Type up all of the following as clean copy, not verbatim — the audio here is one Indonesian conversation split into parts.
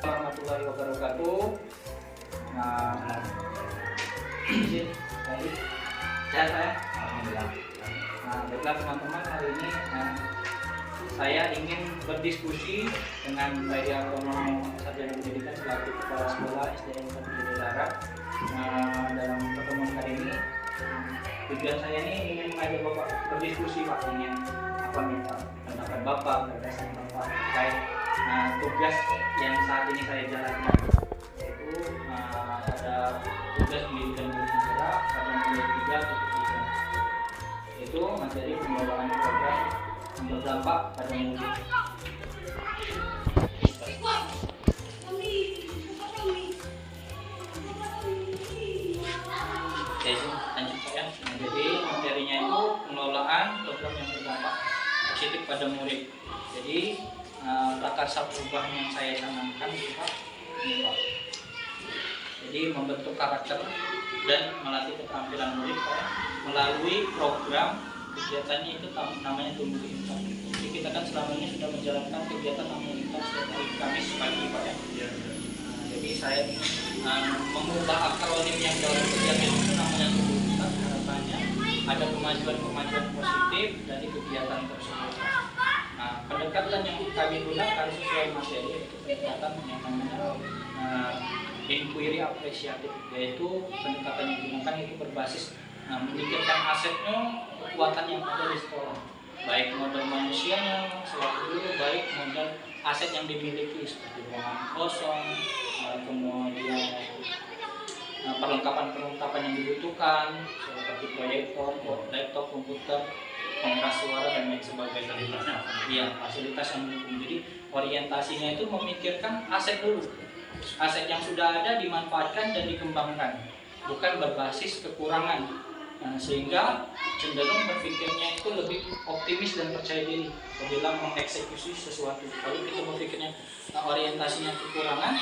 Warahmatullahi wabarakatuh. Nah, izin tadi sehat ya. Alhamdulillah. Nah, baiklah teman-teman, hari ini saya ingin berdiskusi dengan Bapak Yartono Sarjana Pendidikan selaku Kepala Sekolah SDN 1 Jatidarat. Dalam pertemuan kali ini, tujuan saya ini ingin mengajak Bapak berdiskusi, Pak, ingin minta pendapat Bapak, gagasan Bapak terkait tugas yang saat ini saya jalankan, yaitu ada tugas pendidikan bergerak pada mulai 3.3, yaitu materi pengelolaan program yang berdampak pada murid. Jadi materinya itu pengelolaan program yang berdampak positif pada murid. Jadi prakarsa perubahan yang saya canangkan Pak, ini Pak. Jadi membentuk karakter dan melatih keterampilan murid Pak, melalui program kegiatannya itu namanya Tumbuh Intan. Jadi kita kan selama ini sudah menjalankan kegiatan namanya Intan setiap hari Kamis pagi Pak ya. Jadi saya mengubah akronim yang dalam kegiatan itu namanya Tumbuh Intan, harapannya ada kemajuan positif dari kegiatan tersebut. Pendekatan yang kami gunakan sesuai materi yaitu pendekatan yang namanya inquiry apresiatif, yaitu pendekatan yang digunakan itu berbasis memikirkan asetnya, kekuatan yang ada di sekolah, baik modal manusianya selaku guru, baik modal aset yang dimiliki seperti ruangan kosong, kemudian perlengkapan yang dibutuhkan seperti proyektor, laptop, komputer, pengeras suara dan lain sebagainya. Iya, fasilitas yang mendukung. Jadi orientasinya itu memikirkan aset dulu. Aset yang sudah ada dimanfaatkan dan dikembangkan, bukan berbasis kekurangan. Sehingga cenderung berpikirnya itu lebih optimis dan percaya diri apabila mengeksekusi sesuatu. Kalau kita berpikirnya orientasinya kekurangan,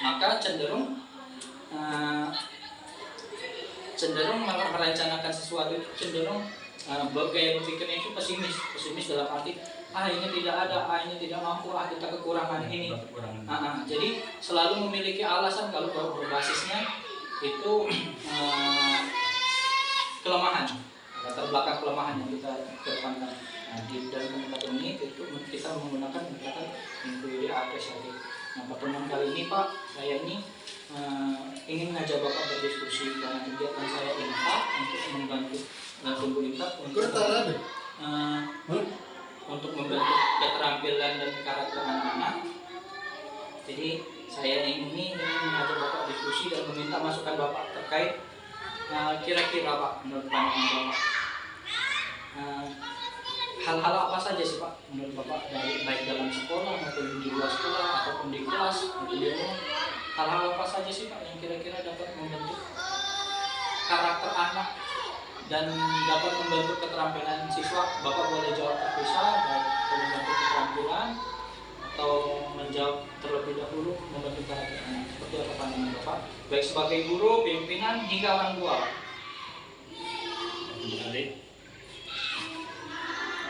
maka cenderung merencanakan sesuatu itu cenderung gaya berpikirnya itu pesimis dalam arti ini tidak ada, ini tidak mampu, kita kekurangan ini. Jadi selalu memiliki alasan kalau berbasisnya itu kelemahan, latar belakang kelemahan yang kita kedepankan. Di dalam pendekatan ini itu kita menggunakan pendekatan inquiry apresiatif. Pertemuan kali ini Pak, saya ini ingin ngajak Bapak berdiskusi karena kegiatan saya infak untuk membantu Tumbuh Intan untuk membentuk keterampilan dan karakter anak-anak. Jadi saya ini ingin mengajak Bapak diskusi dan meminta masukan Bapak terkait kira-kira Pak, menurut pandangan Bapak hal-hal apa saja sih Pak menurut Bapak, baik dalam sekolah maupun di luar sekolah ataupun di kelas atau di rumah, hal-hal apa saja sih Pak yang kira-kira dapat membentuk karakter anak dan dapat membentuk keterampilan siswa? Bapak boleh jawab terpisah, baik membentuk keterampilan atau menjawab terlebih dahulu membentuk karakter anak. Seperti apa pandangan Bapak, baik sebagai guru, pimpinan hingga orang tua?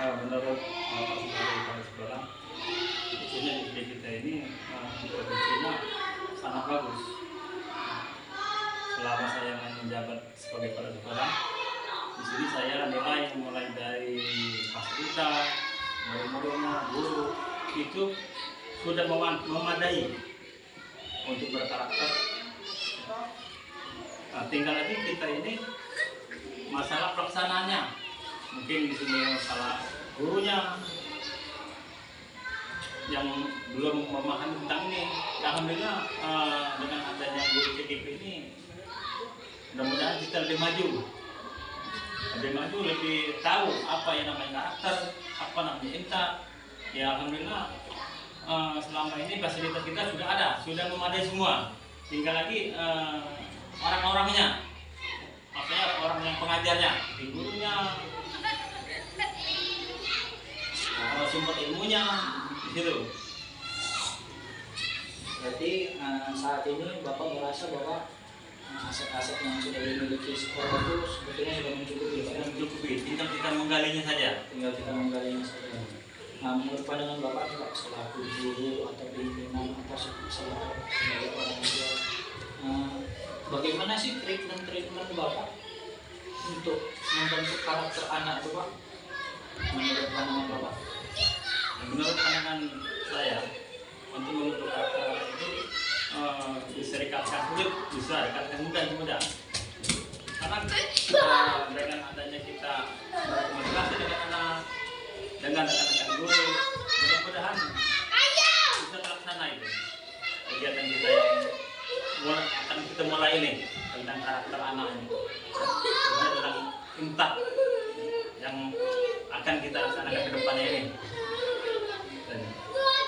Menurut kepala sekolah, khususnya di kita ini produksinya sangat bagus. Selama saya menjabat sebagai kepala sekolah, di sini saya nilai mulai dari fasilitas, murid-muridnya, guru itu sudah memadai untuk berkarakter. Tinggal lagi kita ini masalah pelaksanaannya. Mungkin di sini masalah gurunya yang belum memahami tentang ini. Alhamdulillah dengan adanya guru CKP ini, mudah-mudahan kita lebih maju, lebih tahu apa yang namanya karakter, apa namanya intak. Ya alhamdulillah selama ini fasilitas kita sudah ada, sudah memadai semua. Tinggal lagi orang-orangnya, maksudnya orang yang pengajarnya, di gurunya, sumber ilmunya, gitu. Berarti saat ini Bapak merasa bahwa aset-aset yang sudah dimiliki sekolah itu sebetulnya sudah mencukupi. Tinggal kita menggalinya saja. Nah, menurut pandangan Bapak Pak, selaku guru atau pimpinan atau selaku sebagai orang tua, bagaimana sih treatment Bapak untuk membentuk karakter anak itu Pak? Menurut pandangan Bapak? Menurut pandangan saya, untuk membentuk karakter anak itu bisa dikatakan sulit, bisa dikatakan mudah. Karena dengan adanya kita berkomunikasi dengan anak, dengan rekan-rekan guru, mudah-mudahan bisa terlaksana itu kegiatan kita yang akan kita mulai ini tentang karakter anak ini, tentang intak yang akan kita laksanakan ke depannya ini.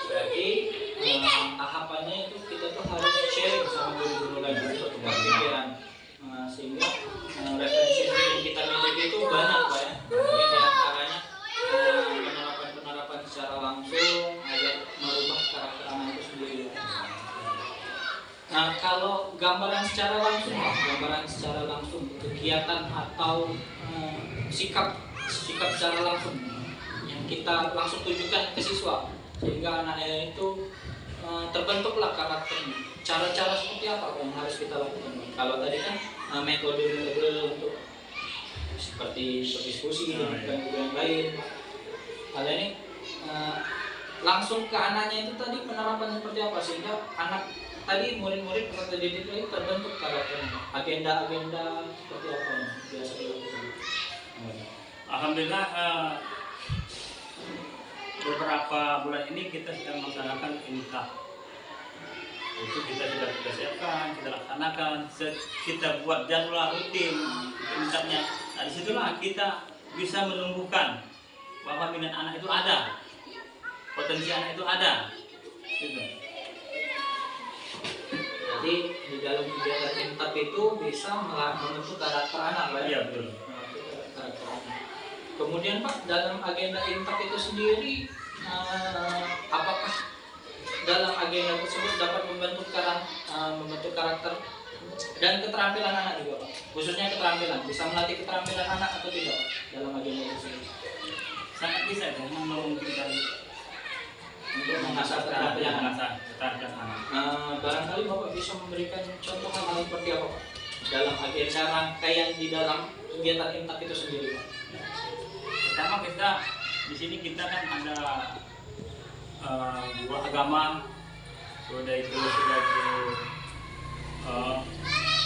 Berarti tahapannya itu kita tuh harus sharing sama guru-guru lain untuk pikiran, sehingga referensi yang kita miliki itu banyak Pak ya. Ini antaranya penerapan secara langsung agar merubah karakter anak itu sendiri. Nah, kalau gambaran secara langsung kegiatan atau sikap secara langsung yang kita langsung tunjukkan ke siswa sehingga anaknya itu terbentuklah karakternya. Cara-cara seperti apa yang harus kita lakukan? Kalau tadi kan metode untuk seperti berdiskusi dan yang lain. Kalau ini langsung ke anaknya itu tadi penerapan seperti apa sehingga anak tadi murid-murid peserta didik itu terbentuk karakternya. Agenda-agenda seperti apa yang biasa dilakukan? Alhamdulillah beberapa bulan ini kita sedang melaksanakan intak. Itu kita sudah siapkan, kita laksanakan, kita buat jadwal rutin intaknya. Nah, disitulah kita bisa menumbuhkan bahwa minat anak itu ada, potensi anak itu ada. Gitu. Jadi di dalam kegiatan intak itu bisa membentuk karakter anak, Pak. Iya betul. Karakter anak. Kemudian Pak, dalam agenda intak itu sendiri, apakah dalam agenda tersebut dapat membentuk karakter dan keterampilan anak juga Pak? Khususnya keterampilan, bisa melatih keterampilan anak atau tidak dalam agenda tersebut? Sangat bisa ya, memungkinkan untuk mengasah keterampilan anak. Anak. Barangkali Bapak bisa memberikan contoh hal seperti apa Pak dalam agenda rangkaian di dalam kegiatan intak itu sendiri Pak? Pertama kita di sini kita kan ada dua agama, sudah itu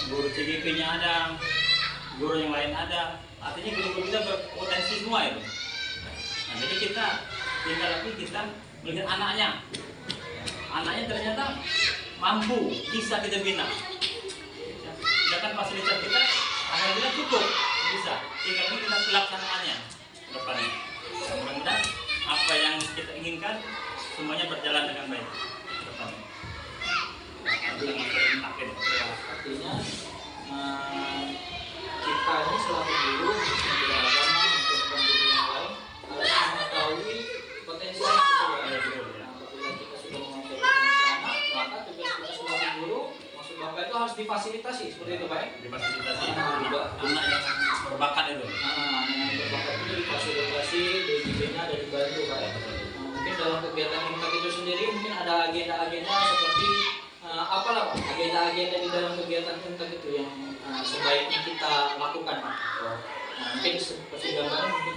guru CGP-nya ada, guru yang lain ada, artinya guru-guru kita berpotensi semua itu. Nah, jadi kita tinggal lagi kita melihat anaknya ternyata mampu, bisa kita bina. Sedangkan fasilitas kita alhamdulillah cukup, bisa. Tinggal ini kita pelaksanaannya depannya. Mudah-mudahan apa yang kita inginkan semuanya berjalan dengan baik depannya. Artinya kita ini selaku guru untuk agama untuk guru yang lain harus mengetahui potensi anak itu ya. Apabila kita sudah menguasai potensi anak, maka tugas kita selaku guru, maksud Bapak itu harus difasilitasi seperti itu Pak? Difasilitasi anak yang berbakat itu. Anak yang berbakat itu difasilitasi, dibina dan dibantu Pak. Mungkin dalam kegiatan intak itu sendiri mungkin ada agenda-agenda seperti apalah Pak, agenda-agenda di dalam kegiatan intak itu yang sebaiknya kita lakukan Pak. Mungkin seperti gambaran mungkin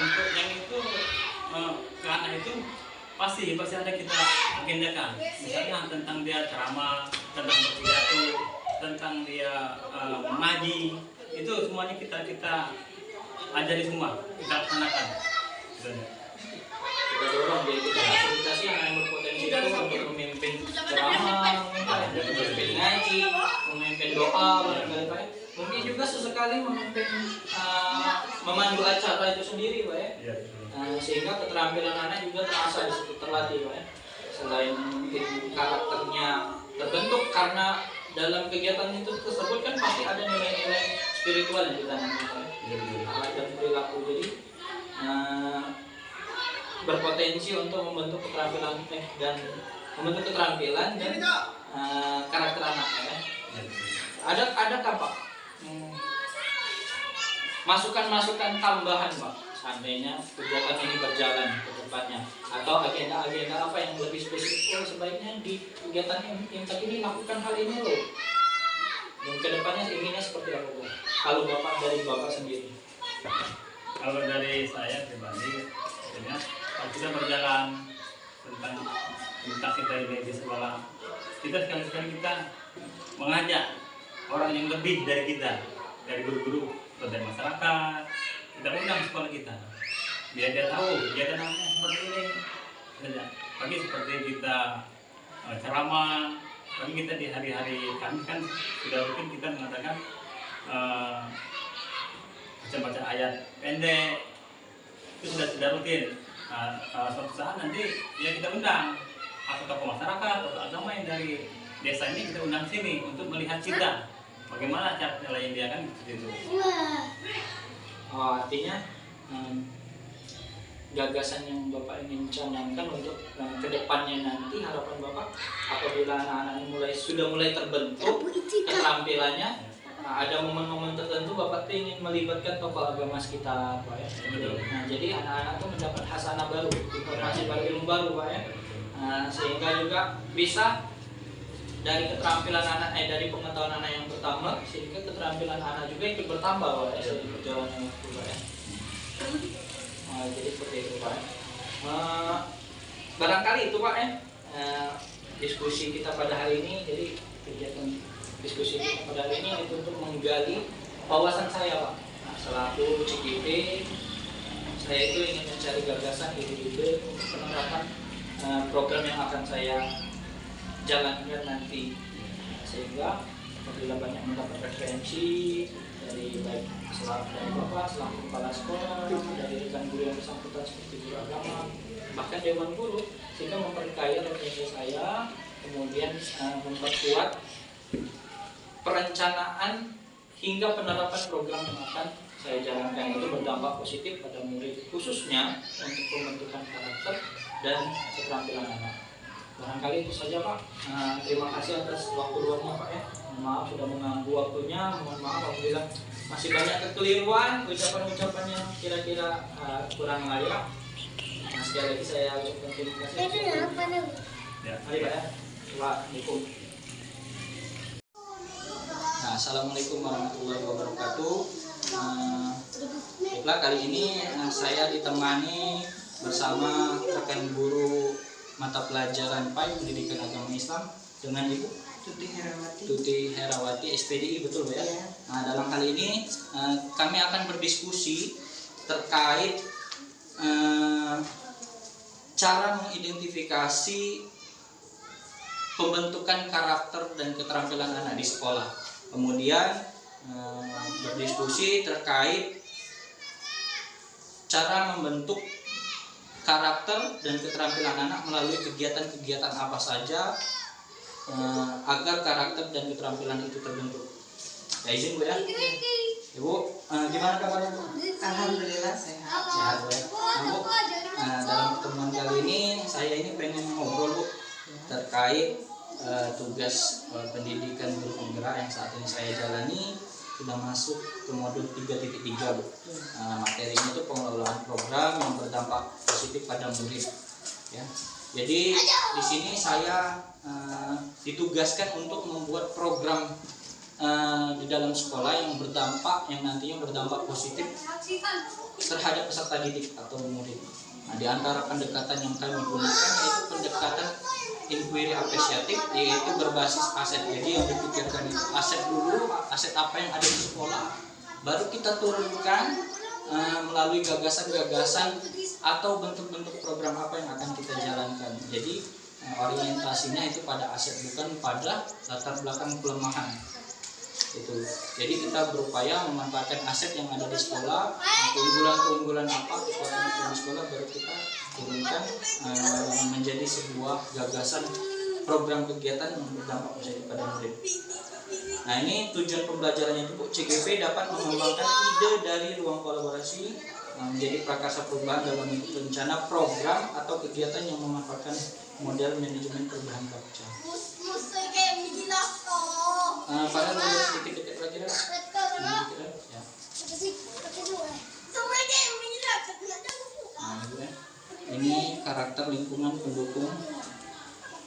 untuk yang itu ke anak itu pasti ada kita agendakan. Misalnya tentang dia ceramah, tentang berpidato, tentang dia mengaji, itu semuanya kita ajari semua, kita laksanakan. Kita dorong jadi kita fasilitasi yang berpotensi itu untuk memimpin ceramah, memimpin ngaji, memimpin doa, barangkali Pak. Mungkin juga sesekali memimpin memandu acara itu sendiri Pak ya. Sehingga keterampilan anak juga terasa di situ, terlatih Pak ya. Selain mungkin karakternya terbentuk karena dalam kegiatan itu tersebut kan pasti ada nilai-nilai spiritual yang ditanamkan Pak ya. Dan perilaku jadi berpotensi untuk membentuk keterampilan dan karakter anak ya. Adakah Pak masukan-masukan tambahan Pak, seandainya kegiatan ini berjalan ke depannya, atau agenda-agenda apa yang lebih spesifik, sebaiknya di kegiatan imtak ini lakukan hal ini loh, dan kedepannya inginnya seperti apa Pak? Kalau Bapak dari Bapak sendiri. Kalau dari saya pribadi, sebenarnya kalau kita berjalan tentang imtak kita ini di sekolah, kita sekali-sekali kita mengajak orang yang lebih dari kita, dari guru-guru atau dari masyarakat, kita undang sekolah kita, biar dia tahu kegiatan namanya seperti ini. Pagi seperti kita ceramah, pagi kita di hari-hari kami kan sudah rutin kita mengatakan baca-baca ayat pendek, itu sudah rutin. Suatu saat nanti ya kita undang atau tokoh masyarakat atau agama yang dari desa ini, kita undang sini untuk melihat kita bagaimana cara lain dia kan gitu. Artinya gagasan yang Bapak ingin canangkan untuk kedepannya nanti, harapan Bapak apabila anak-anak ini sudah mulai terbentuk keterampilannya, ada momen-momen tertentu Bapak ingin melibatkan tokoh agama sekitar Pak ya. Nah, jadi anak-anak itu mendapat hasanah baru, informasi baru, ilmu baru Pak ya. Sehingga juga bisa dari keterampilan anak, dari pengetahuan anak yang bertambah, sehingga keterampilan anak juga ikut bertambah Pak ya, seiring perjalanan waktu Pak ya. Jadi seperti itu Pak ya. Barangkali itu Pak ya, diskusi kita pada hari ini. Jadi kegiatan diskusi kita pada hari ini itu untuk menggali wawasan saya Pak. Selaku CGP, saya itu ingin mencari gagasan, ide-ide untuk penerapan program yang akan saya jalankan nanti, sehingga apabila banyak mendapat referensi dari baik dari Bapak selaku kepala sekolah, dari rekan guru yang bersangkutan seperti guru agama, bahkan dewan guru, sehingga memperkaya referensi saya, kemudian memperkuat perencanaan hingga penerapan program yang akan saya jalankan itu berdampak positif pada murid, khususnya untuk pembentukan karakter dan keterampilan anak. Barangkali itu saja Pak. Terima kasih atas waktu luangnya Pak ya. Mohon maaf sudah mengganggu waktunya. Mohon maaf apabila masih banyak kekeliruan, ucapan-ucapan yang kira-kira kurang layak. Sekali lagi saya ucapkan terima kasih. Mari Pak ya. Assalamualaikum. Nah, Assalamualaikum warahmatullahi wabarakatuh. Baiklah, kali ini saya ditemani bersama rekan guru mata pelajaran PAI Pendidikan Agama Islam dengan Ibu Tuti Herawati SPDI, betul Pak ya? Nah, dalam hal ini kami akan berdiskusi terkait cara mengidentifikasi pembentukan karakter dan keterampilan anak di sekolah. Kemudian berdiskusi terkait cara membentuk karakter dan keterampilan anak melalui kegiatan-kegiatan apa saja agar karakter dan keterampilan itu terbentuk. Ya, izin Bu ya. Ibu, gimana kabarnya Bu? Alhamdulillah sehat. Sehat Bu ya. Bu, dalam pertemuan kali ini saya ini pengen ngobrol Bu terkait tugas pendidikan guru penggerak yang saat ini saya jalani sudah masuk ke modul 3.3 Bu. Materinya itu pengelolaan program yang berdampak positif pada murid. Ya. Jadi di sini saya ditugaskan untuk membuat program di dalam sekolah yang nantinya berdampak positif terhadap peserta didik atau murid. Nah, di antara pendekatan yang kami gunakan yaitu pendekatan inquiry apresiatif, yaitu berbasis aset. Jadi yang dipikirkan itu aset dulu, aset apa yang ada di sekolah, baru kita turunkan melalui gagasan-gagasan atau bentuk-bentuk program apa yang akan kita jalankan. Jadi orientasinya itu pada aset, bukan pada latar belakang kelemahan. Itu. Jadi kita berupaya memanfaatkan aset yang ada di sekolah, keunggulan-keunggulan apa, kekuatan di sekolah, baru kita turunkan menjadi sebuah gagasan program kegiatan yang berdampak positif pada murid. Nah, ini tujuan pembelajarannya itu CGP dapat mengembangkan ide dari ruang kolaborasi menjadi prakarsa perubahan dalam bentuk rencana program atau kegiatan yang memanfaatkan model manajemen perubahan pasca. Pada nomor sedikit lagi ya. Nah, Ibu ya. Ini karakter lingkungan pendukung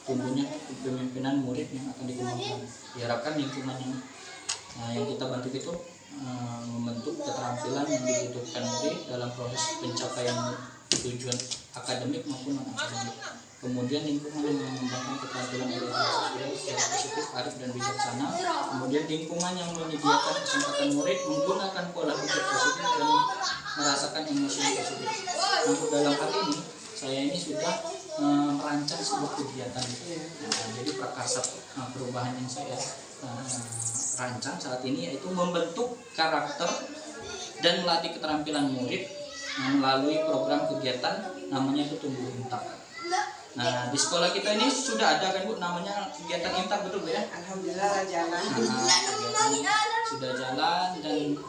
tumbuhnya kepemimpinan murid yang akan dikembangkan. Diharapkan lingkungan yang kita bantu itu membentuk keterampilan yang dibutuhkan murid dalam proses pencapaian tujuan akademik maupun non akademik. Kemudian lingkungan yang mengembangkan keterampilan sosial secara positif, arif dan bijaksana. Kemudian lingkungan yang menyediakan kesempatan murid menggunakan pola pikir positif dan merasakan emosi positif. Untuk dalam hal ini, saya ini sudah merancang sebuah kegiatan. Jadi prakarsa perubahan yang saya rancang saat ini yaitu membentuk karakter dan melatih keterampilan murid melalui program kegiatan namanya itu Tumbuh Intak. Nah, di sekolah kita ini sudah ada kan Bu namanya kegiatan Intak, betul Bu ya? Alhamdulillah jalan. Sudah jalan dan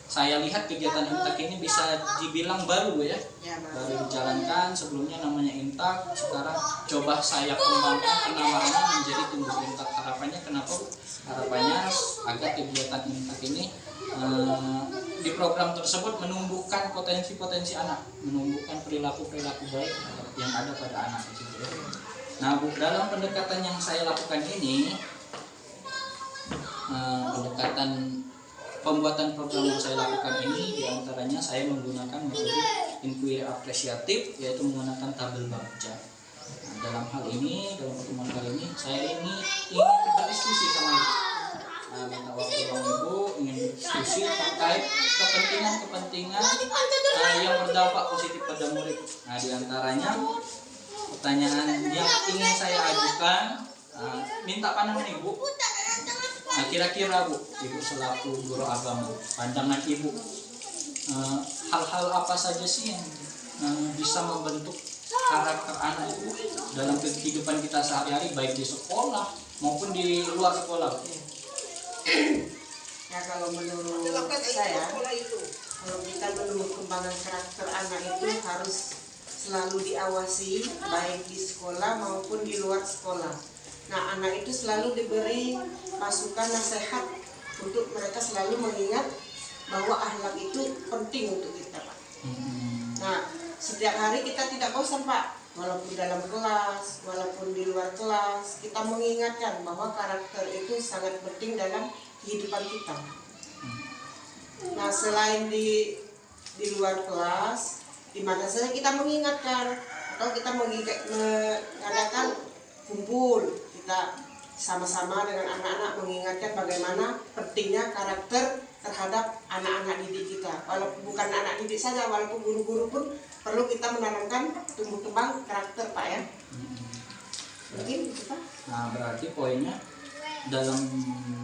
saya lihat kegiatan Intak ini bisa dibilang baru Bu ya? Ya, Baru dijalankan. Sebelumnya namanya Intak, sekarang coba saya kembangkan penamaannya menjadi Tumbuh Intak. Harapannya kenapa Bu? Harapannya agar kegiatan Intak ini di program tersebut menumbuhkan potensi-potensi anak, menumbuhkan perilaku-perilaku baik yang ada pada anak itu. Nah, Bu, dalam pendekatan yang saya lakukan ini, pendekatan pembuatan program yang saya lakukan ini, diantaranya saya menggunakan metode inquiry apresiatif, yaitu menggunakan tabel baca. Nah, dalam hal ini, dalam pertemuan kali ini, saya ingin berdiskusi sama Ibu. Minta waktu ruang Ibu, ingin berdiskusi terkait kepentingan-kepentingan yang berdampak positif pada murid. Nah, diantaranya pertanyaan yang ingin saya ajukan, minta pandangan Ibu. Nah, kira-kira Bu, Ibu selaku guru agama, pandangan Ibu, hal-hal apa saja sih yang bisa membentuk karakter anak itu dalam kehidupan kita sehari-hari, baik di sekolah maupun di luar sekolah? Ya, kalau menurut saya, kalau kita menumbuh kembangan karakter anak itu harus selalu diawasi baik di sekolah maupun di luar sekolah. Nah, anak itu selalu diberi masukan nasihat untuk mereka selalu mengingat bahwa akhlak itu penting untuk kita, Pak. Nah, setiap hari kita tidak bosan, Pak. Walaupun dalam kelas, walaupun di luar kelas, kita mengingatkan bahwa karakter itu sangat penting dalam kehidupan kita. Nah, selain di luar kelas, di mana saja kita mengingatkan, atau kita mengadakan kumpul, kita sama-sama dengan anak-anak mengingatkan bagaimana pentingnya karakter terhadap anak-anak didik kita. Walaupun bukan anak didik saja, walaupun guru-guru pun perlu kita menanamkan tumbuh kembang karakter, Pak ya. Mungkin itu, Pak. Nah, berarti poinnya dalam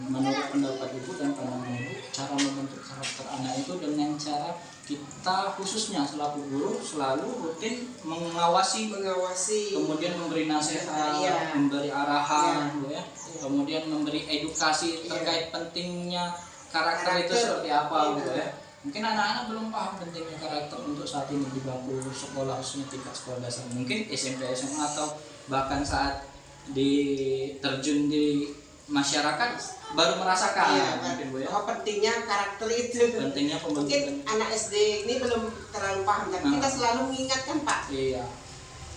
menurut pendapat Ibu dan pandangan Ibu, cara membentuk karakter anak itu dengan cara kita khususnya selaku guru selalu rutin mengawasi, kemudian memberi nasihat, memberi arahan, ya. Kemudian memberi edukasi terkait pentingnya karakter itu seperti apa, ya. Mungkin anak-anak belum paham pentingnya karakter untuk saat ini di bangku sekolah, khususnya tingkat sekolah dasar, mungkin SMP, SMA atau bahkan saat terjun di masyarakat baru merasakan mungkin Bu ya. Pentingnya karakter itu. Pentingnya pembentukan. Mungkin anak SD ini belum terlalu paham, tapi kita selalu mengingatkan, Pak. Iya.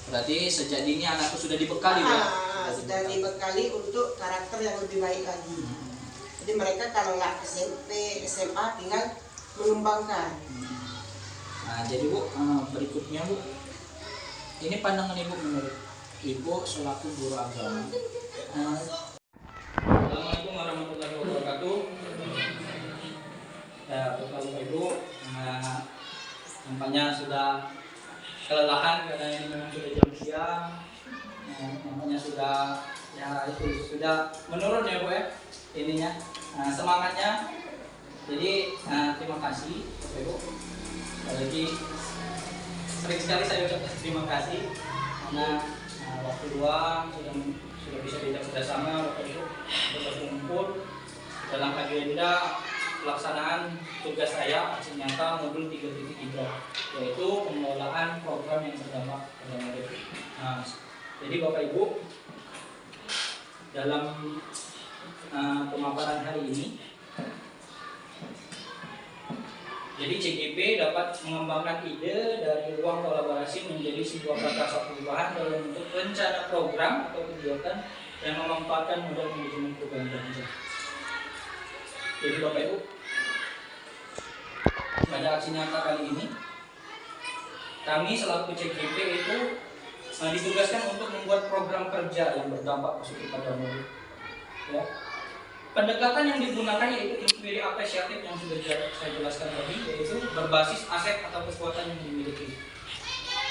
Berarti sejak dini anakku sudah dibekali ya. Sudah dibekali untuk karakter yang lebih baik lagi. Jadi mereka kalau SMP, SMA tinggal mengembangkan. Nah, jadi Bu, berikutnya Bu, ini pandangan Ibu menurut Ibu selaku guru agama. Assalamualaikum warahmatullahi wabarakatuh. Ya, Bapak Ibu, nampaknya sudah kelelahan karena ini memang sudah jam siang. Nampaknya sudah sudah menurun ya Bu ya ininya, semangatnya. Jadi terima kasih Bapak Ibu. Sekali lagi sering sekali saya ucapkan terima kasih karena waktu luang sudah bisa diajak bersama Bapak Ibu untuk berkumpul dalam agenda pelaksanaan tugas saya aksi nyata modul 3.3, yaitu pengelolaan program yang berdampak pada murid. Nah, jadi Bapak Ibu, dalam pemaparan hari ini Jadi CGP dapat mengembangkan ide dari ruang kolaborasi menjadi sebuah prakarsa perubahan dalam bentuk rencana program atau kegiatan yang memanfaatkan model manajemen program kerja. Jadi Bapak Ibu, pada aksi nyata kali ini, kami selaku CGP itu ditugaskan untuk membuat program kerja yang berdampak positif pada murid. Ya. Pendekatan yang digunakan yaitu inquiry apresiatif yang sudah saya jelaskan tadi, yaitu berbasis aset atau kekuatan yang dimiliki.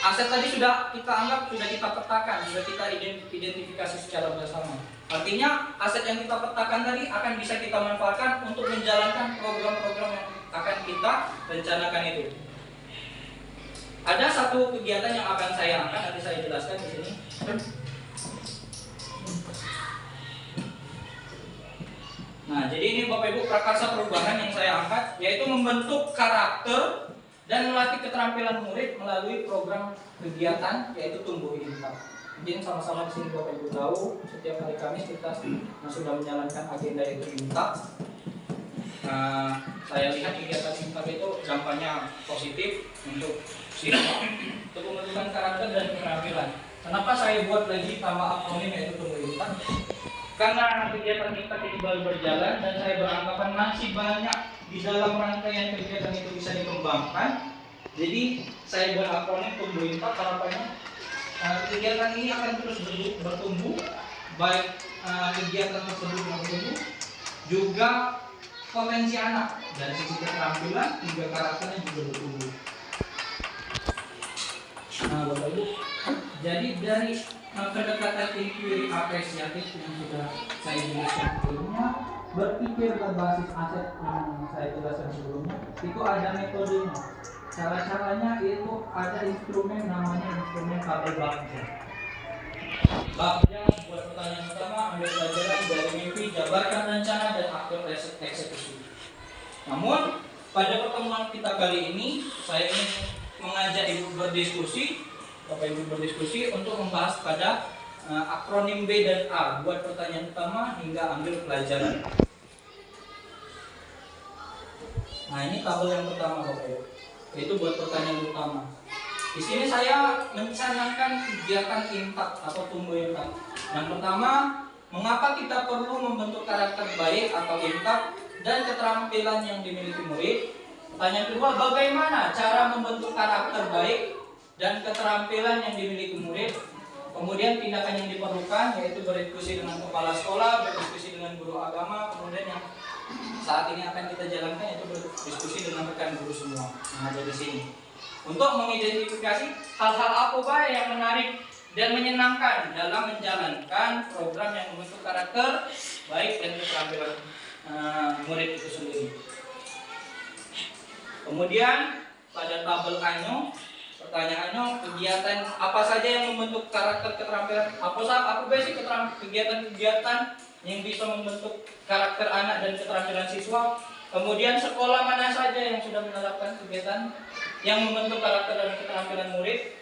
Aset tadi sudah kita anggap, sudah kita petakan, sudah kita identifikasi secara bersama. Artinya aset yang kita petakan tadi akan bisa kita manfaatkan untuk menjalankan program-program yang akan kita rencanakan itu. Ada satu kegiatan yang akan saya angkat, nanti saya jelaskan di sini. Nah, jadi ini Bapak Ibu prakarsa perubahan yang saya angkat, yaitu membentuk karakter dan melatih keterampilan murid melalui program kegiatan yaitu tumbuh intak. Mungkin sama-sama di sini Bapak Ibu tahu, setiap hari Kamis kita sudah menjalankan agenda itu intak. Saya lihat kegiatan intak itu dampaknya positif untuk siswa, untuk membentukkan karakter dan keterampilan. Kenapa saya buat lagi tambah akronim yaitu tumbuh intak? Karena kegiatan kita ini baru berjalan dan saya beranggapan masih banyak di dalam rangkaian kegiatan itu bisa dikembangkan. Jadi saya buat akronim tumbuh intak, harapannya kegiatan ini akan terus bertumbuh, baik kegiatan tersebut bertumbuh, juga potensi anak dari sisi keterampilan hingga karakternya juga bertumbuh. Nah, Bapak Ibu, jadi dari pendekatan inquiry apresiatif yang sudah saya jelaskan sebelumnya, berpikir berbasis aset yang saya jelaskan sebelumnya, itu ada metodenya. Cara-caranya itu ada instrumen namanya instrumen tabel Bagja. Bagja buat pertanyaan pertama, ambil pelajaran dari mimpi, jabarkan rencana dan aktor eksekusi. Namun pada pertemuan kita kali ini, saya ingin mengajak Ibu berdiskusi, Bapak Ibu berdiskusi untuk membahas pada akronim B dan A, buat pertanyaan pertama hingga ambil pelajaran. Nah, ini tabel yang pertama Bapak Ibu, itu buat pertanyaan utama. Di sini saya mencanangkan kegiatan intak atau tumbuh intak. Yang pertama, mengapa kita perlu membentuk karakter baik atau intak dan keterampilan yang dimiliki murid. Pertanyaan kedua, bagaimana cara membentuk karakter baik dan keterampilan yang dimiliki murid. Kemudian tindakan yang diperlukan yaitu berdiskusi dengan kepala sekolah, berdiskusi dengan guru agama, kemudian yang saat ini akan kita jalankan yaitu berdiskusi dengan rekan guru semua yang ada di sini. Untuk mengidentifikasi hal-hal apa yang menarik dan menyenangkan dalam menjalankan program yang membentuk karakter baik dan keterampilan murid itu sendiri. Kemudian pada tabel A-nya, pertanyaannya, kegiatan apa saja yang membentuk karakter keterampilan? Apa sih kegiatan-kegiatan yang bisa membentuk karakter anak dan keterampilan siswa? Kemudian sekolah mana saja yang sudah menerapkan kegiatan yang membentuk karakter dan keterampilan murid?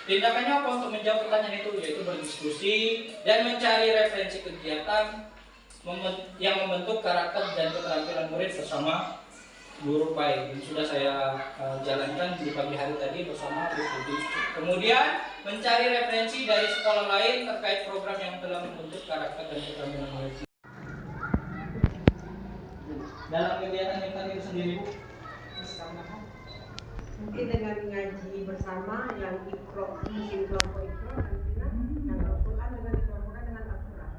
Tindakannya apa untuk menjawab pertanyaan itu? Yaitu berdiskusi dan mencari referensi kegiatan yang membentuk karakter dan keterampilan murid bersama guru PAI yang sudah saya jalankan di pagi hari tadi bersama Bu Budi. Kemudian mencari referensi dari sekolah lain terkait program yang telah membentuk karakter dan keterampilan murid. Dalam kegiatan yang tadi itu sendiri Bu, mungkin dengan ngaji bersama yang ikro, mungkin kelompok ikro, yang Al-Quran dengan dikelompokkan dengan Al-Quran.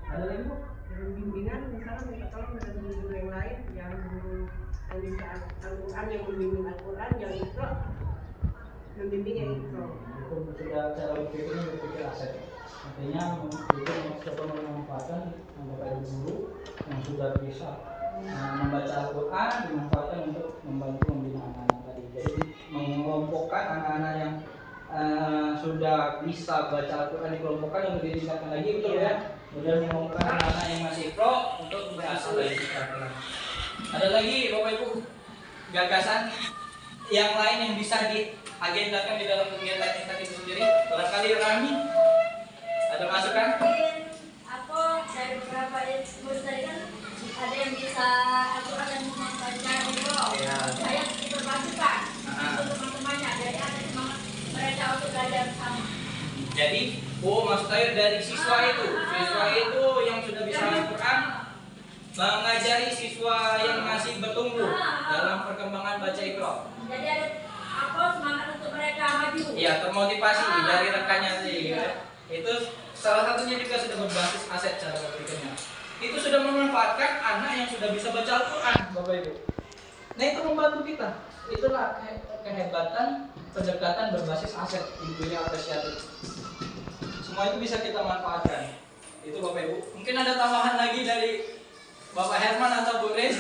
Ada lagi Bu? Dengan bimbingan misalnya minta tolong dengan guru yang lain yang guru yang bisa Al-Quran, yang membimbing Al-Quran, yang ikro membimbing yang ikro. Itu sudah cara berpikir aset. Artinya itu mencoba memanfaatkan Bapak Ibu guru yang sudah bisa membaca Al-Quran dimanfaatkan untuk membantu membina anak-anak tadi. Jadi mengelompokkan anak-anak yang sudah bisa baca Al-Quran dikelompokkan untuk ditingkatkan lagi, betul ya? Kemudian mengelompokkan anak-anak yang masih pro untuk berasal lagi. Ada lagi Bapak Ibu gagasan yang lain yang bisa diagendakan di dalam kegiatan kita itu sendiri? Barangkali Rani ada masukan? Aku dari beberapa guru tadi kan ada yang bisa Al-Quran dan membaca ikro. Saya ikut Jadi, maksud saya dari siswa itu yang sudah bisa Al-Quran mengajari siswa yang masih bertumbuh dalam perkembangan baca Iqra. Jadi ada apa semangat untuk mereka maju. Ya, termotivasi dari rekannya sih. Itu salah satunya juga sudah berbasis aset cara berpikirnya. Itu sudah memanfaatkan anak yang sudah bisa baca Al-Quran, Bapak Ibu. Nah, itu membantu kita. Itulah kehebatan pendekatan berbasis aset inquiry apresiatif. Semua itu bisa kita manfaatkan. Itu Bapak Ibu. Mungkin ada tambahan lagi dari Bapak Herman atau Bu Res?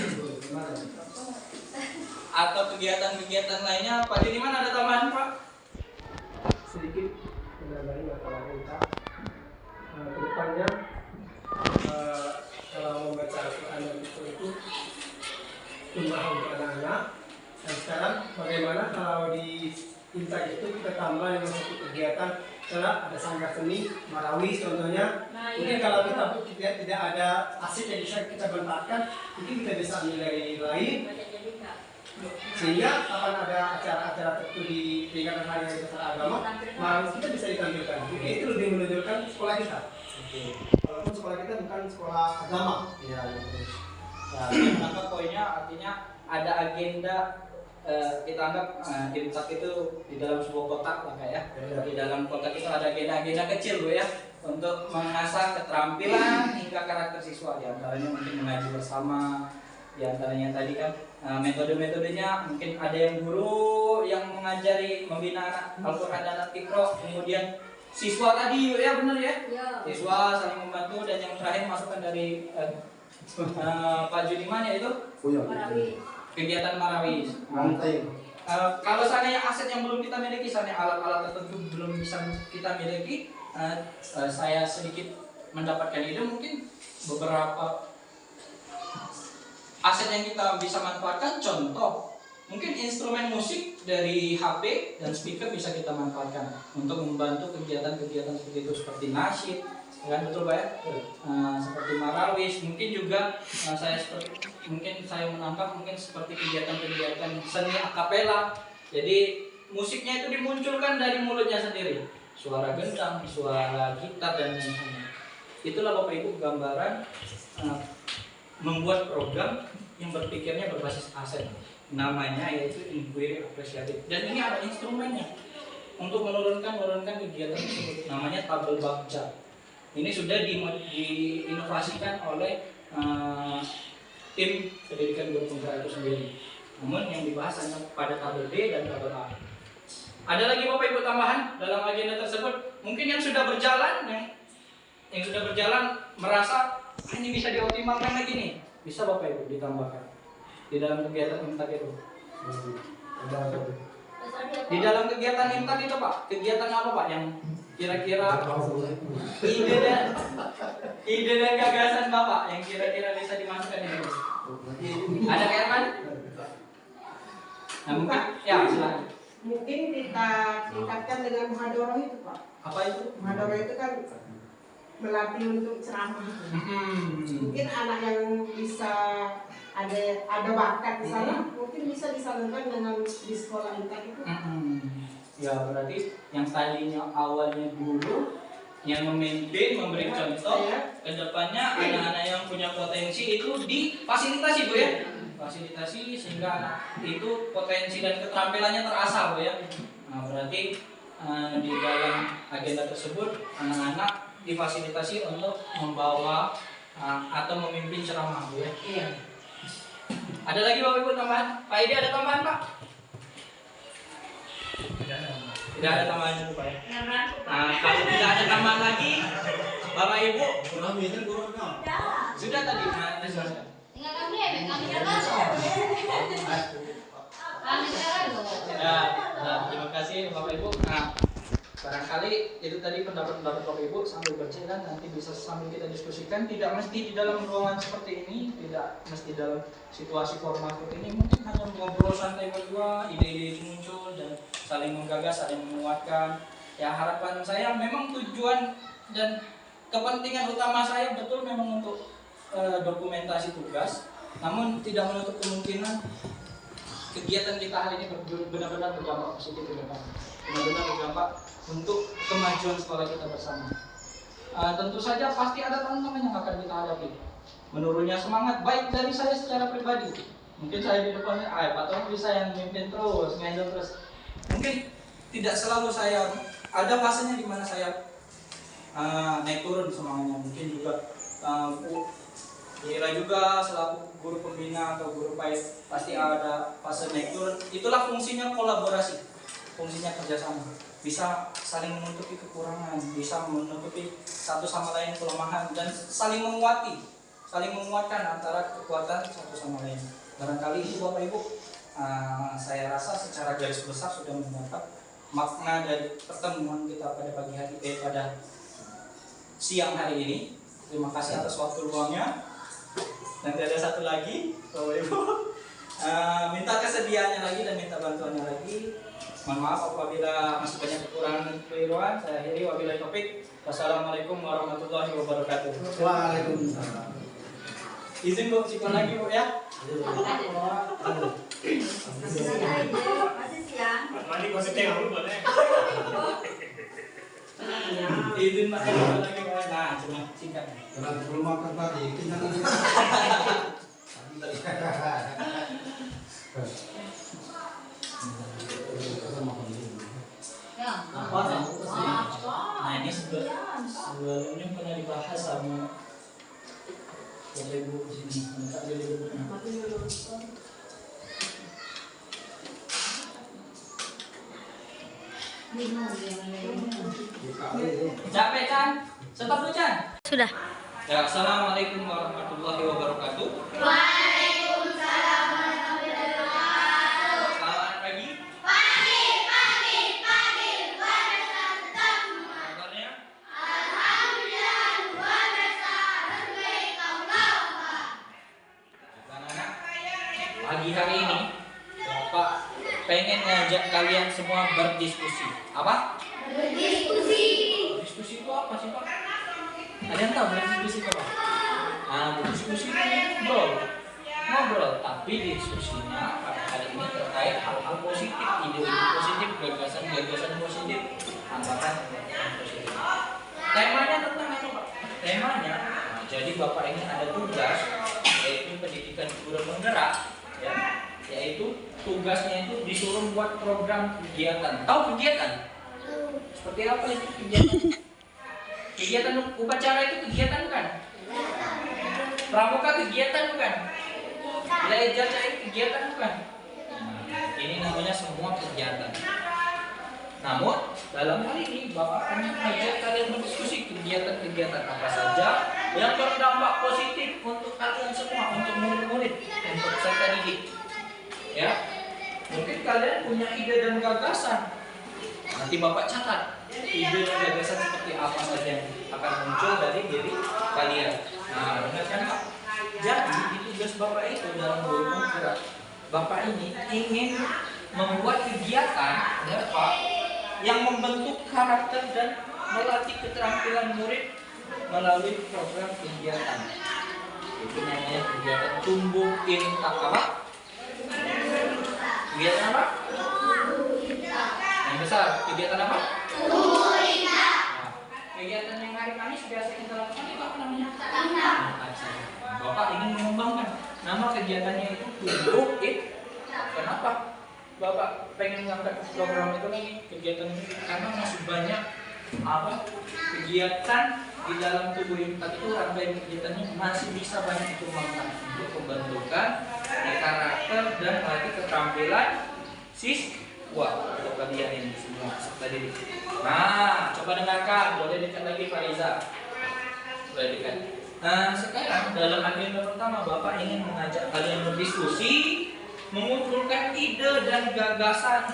Atau kegiatan-kegiatan lainnya. Pak Diniman ada tambahan, Pak? Sedikit menambahi masalah kita. Kedepannya kalau membaca Al-Quran dan itu sunnah untuk anak-anak. Dan sekarang bagaimana kalau di Intak itu kita tambah dengan satu kegiatan, misalnya ada sanggar seni, marawis contohnya. Mungkin kalau kita tidak ada aset yang bisa kita manfaatkan, mungkin kita bisa ambil dari lain. Sehingga kapan ada acara-acara tertentu di tingkatan hari yang besar agama, marawis kita bisa ditampilkan. Mungkin itu lebih menunjukkan sekolah kita. Walaupun sekolah kita bukan sekolah agama. Ya, maka poinnya artinya ada agenda. Kita anggap Intak itu di dalam sebuah kotak lah kayak ya. Di dalam kotak itu ada agenda-agenda kecil Bu ya, untuk mengasah keterampilan hingga karakter siswa. Di antaranya mungkin mengaji bersama, di antaranya tadi kan metode-metodenya mungkin ada yang guru yang mengajari membina anak Al-Quran dan Al-Iqra, kemudian siswa tadi ya benar ya, siswa saling membantu, dan yang terakhir masukan dari Pak Judiman yaitu kegiatan marawis. Kalau seandainya aset yang belum kita miliki, seandainya alat-alat tertentu belum bisa kita miliki, saya sedikit mendapatkan ide, mungkin beberapa aset yang kita bisa manfaatkan. Contoh, mungkin instrumen musik dari HP dan speaker bisa kita manfaatkan untuk membantu kegiatan-kegiatan seperti itu, seperti nasyid, kan betul Pak ya? Seperti marawis, mungkin juga saya menangkap mungkin seperti kegiatan-kegiatan seni akapela. Jadi musiknya itu dimunculkan dari mulutnya sendiri, suara gendang, suara gitar dan lain-lain. Itulah Bapak Ibu gambaran membuat program yang berpikirnya berbasis aset. Namanya yaitu inquiry apresiatif. Dan ini ada instrumennya untuk menurunkan kegiatan tersebut. Namanya tabel baca. Ini sudah diinovasikan oleh tim pendidikan guru penggerak itu sendiri. Namun yang dibahas hanya pada tabel B dan tabel A. Ada lagi Bapak Ibu tambahan dalam agenda tersebut? Mungkin yang sudah berjalan, yang sudah berjalan merasa ini bisa dioptimalkan lagi nih. Bisa Bapak Ibu ditambahkan di dalam kegiatan Intak itu. Di dalam kegiatan Intak itu Pak, kegiatan apa Pak yang kira-kira ide dan gagasan Bapak yang kira-kira bisa dimasukkan ini? Ada kayak kan? Nah, mungkin ya silakan. Mungkin kita tingkatkan dengan muhadharah itu Pak. Apa itu? Muhadharah itu kan melatih untuk ceramah. Mungkin anak yang bisa ada bakat di sana, mungkin bisa disalurkan dengan di sekolah Intak itu. Ya berarti yang tadinya awalnya guru yang memimpin, memberi contoh, kedepannya anak-anak yang punya potensi itu difasilitasi Bu ya, fasilitasi sehingga anak itu potensi dan keterampilannya terasah Bu ya. Nah berarti di dalam agenda tersebut anak-anak difasilitasi untuk membawa atau memimpin ceramah Bu ya. Iya. Ada lagi Bapak Ibu tambahan? Pak Edi ada tambahan Pak? Tidak ada tambahan dulu Pak ya. Nah, kalau tidak ada tambahan lagi, Bapak Ibu sudah tadi. Nah, dijelaskan. Tinggal kami jalan. Kami jalan loh. Ya, terima kasih Bapak Ibu. Nah, barangkali itu tadi pendapat-pendapat Bapak Ibu sambil berjalan nanti bisa sambil kita diskusikan. Tidak mesti di dalam ruangan seperti ini, tidak mesti dalam situasi formal seperti ini. Mungkin hanya ngobrol santai berdua, ide-ide muncul dan saling menggagas, saling menguatkan. Ya harapan saya memang tujuan dan kepentingan utama saya betul memang untuk dokumentasi tugas, namun tidak menutup kemungkinan kegiatan kita hari ini benar-benar berdampak positif ke depan, benar-benar berdampak untuk kemajuan sekolah kita bersama. Tentu saja pasti ada tantangan yang akan kita hadapi. Menurunnya semangat baik dari saya secara pribadi. Mungkin saya di depannya, Pak Tom bisa yang mimpin terus, ngendong terus. Mungkin tidak selalu saya, ada fasenya di mana saya naik turun semangatnya. Mungkin juga Ira juga selaku guru pembina atau guru PAID pasti ada fase naik turun. Itulah fungsinya kolaborasi, fungsinya kerjasama. Bisa saling menutupi kekurangan, bisa menutupi satu sama lain kelemahan, dan saling menguati, saling menguatkan antara kekuatan satu sama lain. Barangkali itu Bapak Ibu, saya rasa secara garis besar sudah mendapat makna dari pertemuan kita pada pagi hari, pada siang hari ini. Terima kasih atas waktu luangnya. Nanti ada satu lagi, Bapak Ibu, minta kesediaannya lagi dan minta bantuannya lagi. Mohon maaf apabila masih banyak kekurangan dan keliruan. Saya akhiri, wabillahi taufik. Wassalamualaikum warahmatullahi wabarakatuh. Waalaikumsalam. Izin Bu, sikon lagi Bu ya. Masih siang. Mandi positif dulu boleh. Izin makan sikon lagi Bu. Nah, cuma singkat. Karena belum makan tadi, kita Apa? Nah ini sebelumnya pernah dibahas sama Bapak Ibu di sini. Minta dulu. Capek Chan? Stop dulu Chan. Sudah. Ya, assalamualaikum warahmatullahi wabarakatuh. Waalaikumsalam warahmatullahi wabarakatuh. Selamat pagi. Pagi. Luar biasa tetap semua. Kabarnya? Alhamdulillah luar biasa. Alhamdulillah. Anak-anak, pagi hari ini Bapak pengen ngajak kalian semua berdiskusi. Apa? Berdiskusi. Diskusi itu apa sih Pak? Ada yang tahu berdiskusi itu apa? Berdiskusi itu ngobrol, tapi diskusinya pada kali ini terkait hal-hal positif, ide-ide positif, gagasan-gagasan positif, anggapan positif. Temanya tentang apa Pak? Temanya, jadi Bapak ini ada tugas, yaitu pendidikan guru penggerak, ya, yaitu tugasnya itu disuruh buat program kegiatan. Tahu kegiatan? Seperti apa itu kegiatan? Kegiatan upacara itu kegiatan bukan? Pramuka kegiatan bukan? Wilayah jasa itu kegiatan bukan? Ini namanya semua kegiatan. Namun dalam hal ini Bapak akan mengajak kalian berdiskusi kegiatan-kegiatan apa saja yang berdampak positif untuk kalian semua, untuk murid-murid, untuk peserta didik. Ya, mungkin kalian punya ide dan gagasan. Nanti Bapak catat ide dan gagasan seperti apa saja yang akan muncul dari diri kalian. Nah, benar kan Pak? Jadi di tugas Bapak itu dalam guru penggerak, Bapak ini ingin membuat kegiatan, ya Pak, yang membentuk karakter dan melatih keterampilan murid melalui program kegiatan. Itu namanya kegiatan tumbuh intak apa? Kegiatan apa? Yang besar, kegiatan apa? Nah, kegiatan yang manis biasa kita lakukan itu apa namanya? Bapak ingin mengembangkan nama kegiatannya itu tumbuh it. Kenapa Bapak pengen mengangkat program itu lagi, kegiatan ini? Karena masih banyak apa kegiatan di dalam tubuh intak itu, rangkaian kegiatannya masih bisa banyak dikembangkan untuk pembentukan karakter dan melatih keterampilan siswa untuk kalian ini semua peserta didik. Nah, coba dengarkan, boleh dekat lagi Fariza, boleh dekat. Nah, sekarang dalam agenda pertama Bapak ingin mengajak kalian berdiskusi, mengumpulkan ide dan gagasan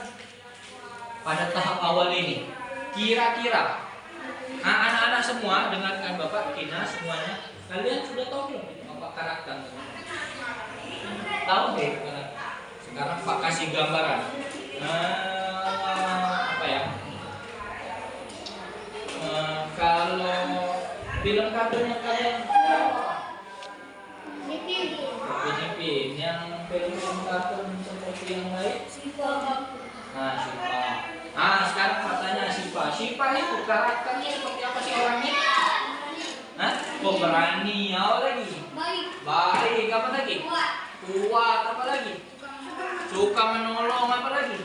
pada tahap awal ini. Kira-kira, anak-anak semua dengarkan Bapak, Kina semuanya, kalian sudah tahu belum apa karakter? Tahu deh karakter. Sekarang Pak kasih gambaran. Apa ya? Kalau film kartunnya kalian apa? Pipin. Yang film kartun seperti seperti yang lain? Nah, Sipa. Nah, sekarang katanya Sipa. Sipa itu karakternya seperti apa sih orangnya? Hah? Pemberani, apa lagi? Baik, apa lagi? Kuat, apa lagi? Suka menolong, apa lagi?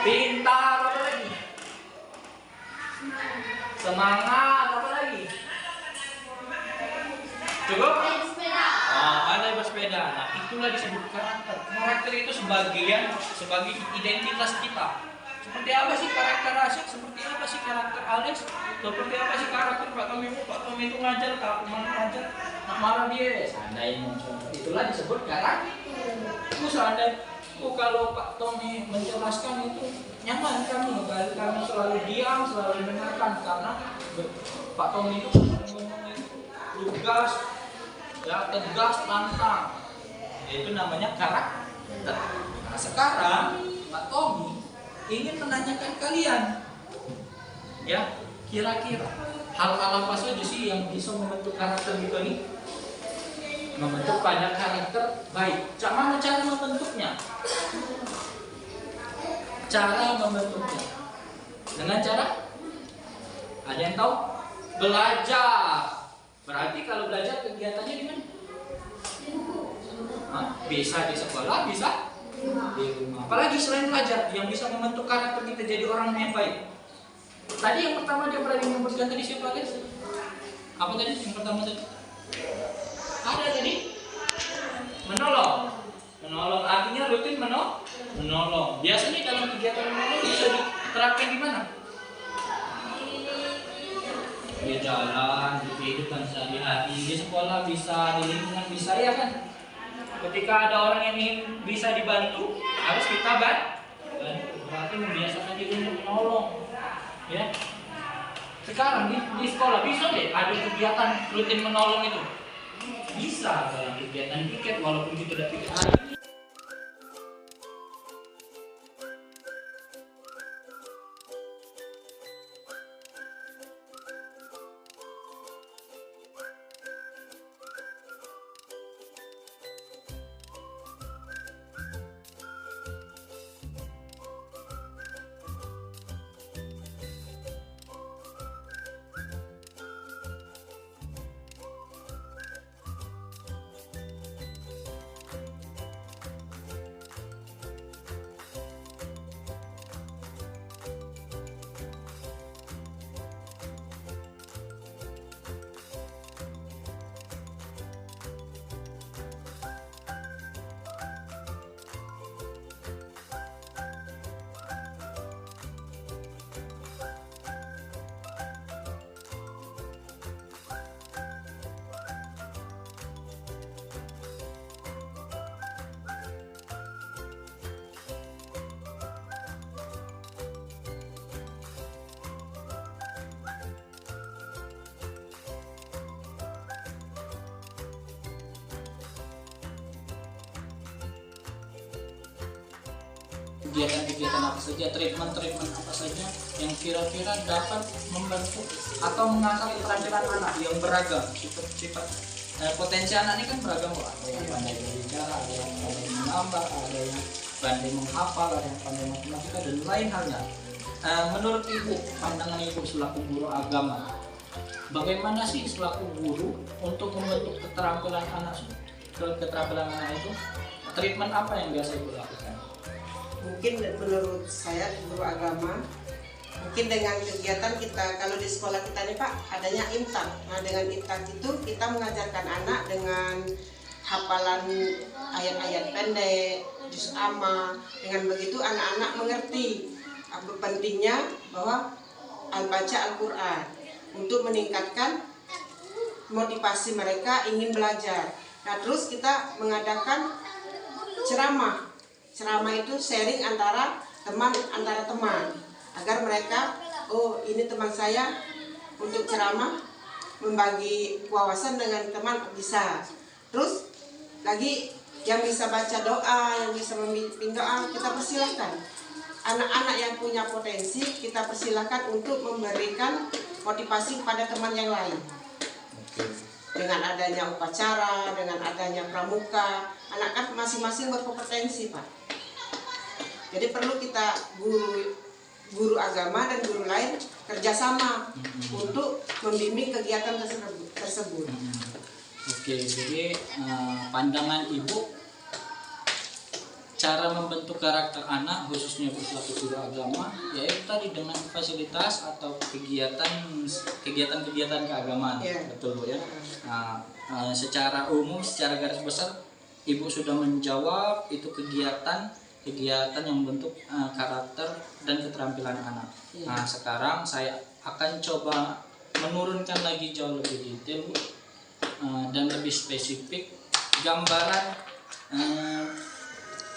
Pintar, apa lagi? Semangat, apa lagi? Cukup? Pandai bersepeda. Nah, itulah disebut karakter. Karakter itu sebagai identitas kita. Seperti apa sih karakter Asyik? Seperti apa sih karakter Alex? Seperti apa sih karakter Pak Tommy? Pak Tommy itu ngajar, Kak Umar ngajar, nak marah dia. Seandainya itulah disebut karakter. Itu seandainya kalau Pak Tommy menjelaskan itu nyaman kami selalu diam, selalu mendengarkan karena Pak Tommy itu ngomong lugas, ya tegas, lantang. Itu namanya karakter. Nah, sekarang Pak Tommy ingin menanyakan kalian, ya kira-kira hal-hal apa saja sih yang bisa membentuk karakter gitu nih? Membentuk pada karakter baik. Mana cara membentuknya? Cara membentuknya dengan cara, ada yang tahu? Belajar. Berarti kalau belajar kegiatannya di mana? Bisa di sekolah, bisa di rumah. Apalagi selain belajar yang bisa membentuk karakter kita jadi orang yang baik. Tadi yang pertama dia berani menyebutkan tadi siapa guys? Apa tadi yang pertama tadi? Ada tadi menolong. Menolong artinya rutin menolong. Biasanya dalam kegiatan menolong bisa diterapkan di mana? Di jalan, di kehidupan sehari-hari, di sekolah bisa, di lingkungan bisa, ya kan? Ketika ada orang yang ingin bisa dibantu, harus kita bantu. Berarti membiasakan diri untuk menolong. Ya. Sekarang di sekolah bisa deh ada kegiatan rutin menolong itu. Bisa dalam kegiatan piket walaupun kita tidak piket hari ini. Kegiatan-kegiatan apa saja, treatment apa saja yang kira-kira dapat membentuk atau mengangkat keterampilan anak yang beragam sifat potensi anak ini kan beragam kok. Ada yang pandai berbicara, ada yang pandai menambah, ada yang pandai menghafal, ada yang pandai matematika dan lain halnya. Menurut ibu, pandangan ibu selaku guru agama, bagaimana sih selaku guru untuk membentuk keterampilan anak itu? Treatment apa yang biasa ibu lakukan? Mungkin menurut saya guru agama, mungkin dengan kegiatan kita kalau di sekolah kita nih Pak adanya imtak. Nah dengan imtak itu kita mengajarkan anak dengan hafalan ayat-ayat pendek, juz amma. Dengan begitu anak-anak mengerti apa pentingnya bahwa baca Al-Quran untuk meningkatkan motivasi mereka ingin belajar. Nah terus kita mengadakan ceramah. Ceramah itu sharing antara teman agar mereka, oh ini teman saya untuk ceramah membagi wawasan dengan teman bisa. Terus lagi yang bisa baca doa, yang bisa memimpin doa kita persilahkan. Anak-anak yang punya potensi kita persilahkan untuk memberikan motivasi kepada teman yang lain. Oke. Dengan adanya upacara, dengan adanya pramuka, anak kan masing-masing berkompetensi, Pak. Jadi perlu kita guru agama dan guru lain kerjasama untuk membimbing kegiatan tersebut. Oke, jadi pandangan Ibu cara membentuk karakter anak khususnya selaku guru agama yaitu tadi dengan fasilitas atau kegiatan keagamaan. Betul Bu ya. Nah, secara umum, secara garis besar Ibu sudah menjawab itu kegiatan yang membentuk karakter dan keterampilan anak. Nah, sekarang saya akan coba menurunkan lagi jauh lebih detail Bu, dan lebih spesifik gambaran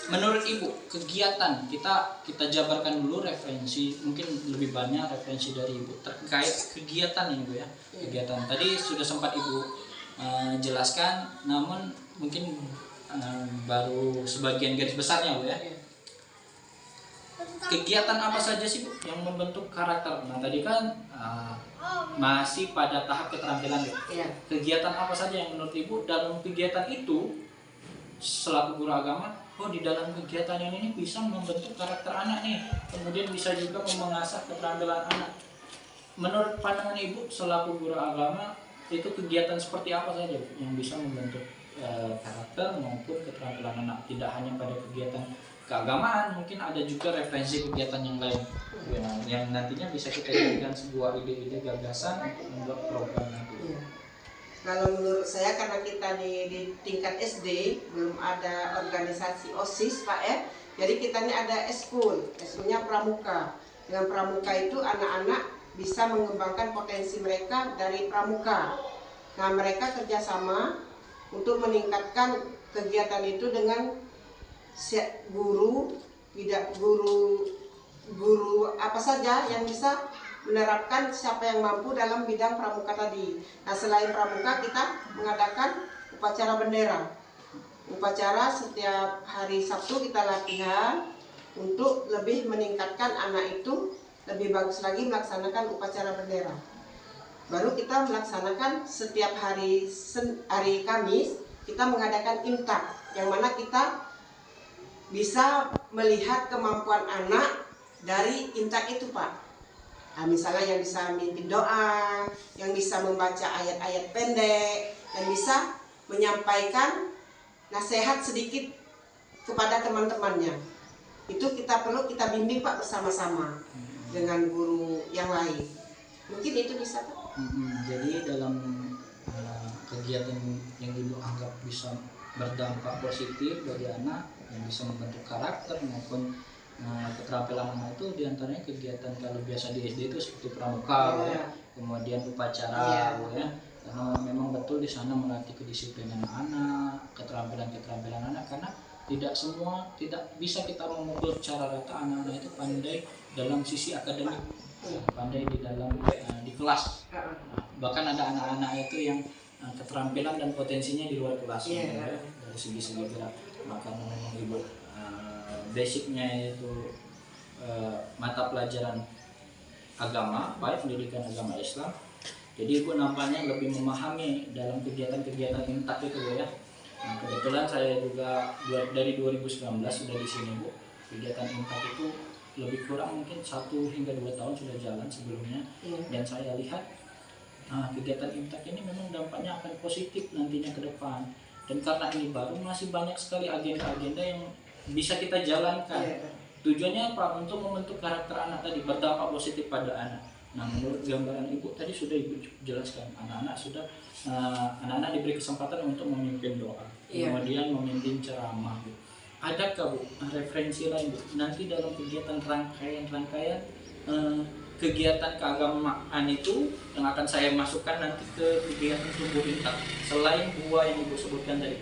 menurut Ibu kegiatan kita jabarkan dulu referensi, mungkin lebih banyak referensi dari Ibu terkait kegiatan ini Bu ya. Kegiatan tadi sudah sempat Ibu jelaskan, namun mungkin baru sebagian garis besarnya Bu ya. Kegiatan apa saja sih Bu yang membentuk karakter? Nah tadi kan masih pada tahap keterampilan Bu. Kegiatan apa saja yang menurut Ibu dalam kegiatan itu selaku guru agama, di dalam kegiatan yang ini bisa membentuk karakter anak nih, kemudian bisa juga mengasah keterampilan anak. Menurut pandangan Ibu selaku guru agama, itu kegiatan seperti apa saja Bu yang bisa membentuk karakter maupun keterampilan anak? Tidak hanya pada kegiatan keagamaan, mungkin ada juga referensi kegiatan yang lain yang nantinya bisa kita jadikan sebuah ide-ide gagasan untuk membuat program nanti. Kalau menurut saya karena kita di tingkat SD belum ada organisasi OSIS Pak ya, jadi kita ini ada eskulnya pramuka. Dengan pramuka itu anak-anak bisa mengembangkan potensi mereka dari pramuka. Nah mereka kerjasama untuk meningkatkan kegiatan itu dengan guru apa saja yang bisa menerapkan siapa yang mampu dalam bidang pramuka tadi. Nah selain pramuka kita mengadakan upacara bendera. Upacara setiap hari Sabtu kita latihan untuk lebih meningkatkan anak itu lebih bagus lagi melaksanakan upacara bendera. Baru kita melaksanakan setiap hari Kamis kita mengadakan imtak, yang mana kita bisa melihat kemampuan anak dari imtak itu Pak. Nah, misalnya yang bisa mimpin doa, yang bisa membaca ayat-ayat pendek, yang bisa menyampaikan nasihat sedikit kepada teman-temannya. Itu kita bimbing Pak bersama-sama dengan guru yang lain. Mungkin itu bisa Pak. Jadi dalam kegiatan yang Ibu anggap bisa berdampak positif bagi anak, yang bisa membentuk karakter maupun keterampilan anak itu diantaranya kegiatan kalau biasa di SD itu seperti pramuka ya, kemudian upacara ya, karena memang betul di sana melatih kedisiplinan anak, keterampilan anak, karena tidak bisa kita memukul secara rata anak-anak itu pandai dalam sisi akademik, pandai di dalam di kelas. Bahkan ada anak-anak itu yang keterampilan dan potensinya di luar kelas ya, dari segi gerak. Maka memang Ibu basicnya itu mata pelajaran agama, baik pendidikan agama Islam. Jadi Ibu nampaknya lebih memahami dalam kegiatan-kegiatan imtak itu ya. Nah, kebetulan saya juga dari 2019 sudah di sini Bu. Kegiatan imtak itu lebih kurang mungkin 1 hingga 2 tahun sudah jalan sebelumnya. Dan saya lihat kegiatan imtak ini memang dampaknya akan positif nantinya ke depan. Dan karena ini baru, masih banyak sekali agenda-agenda yang bisa kita jalankan. Tujuannya apa? Untuk membentuk karakter anak tadi, berdampak positif pada anak. Nah, menurut gambaran Ibu tadi sudah Ibu jelaskan, anak-anak diberi kesempatan untuk memimpin doa, kemudian memimpin ceramah. Adakah Bu referensi lain Bu nanti dalam kegiatan rangkaian kegiatan keagamaan itu yang akan saya masukkan nanti ke kegiatan tubuh imtak selain 2 yang Ibu sebutkan tadi?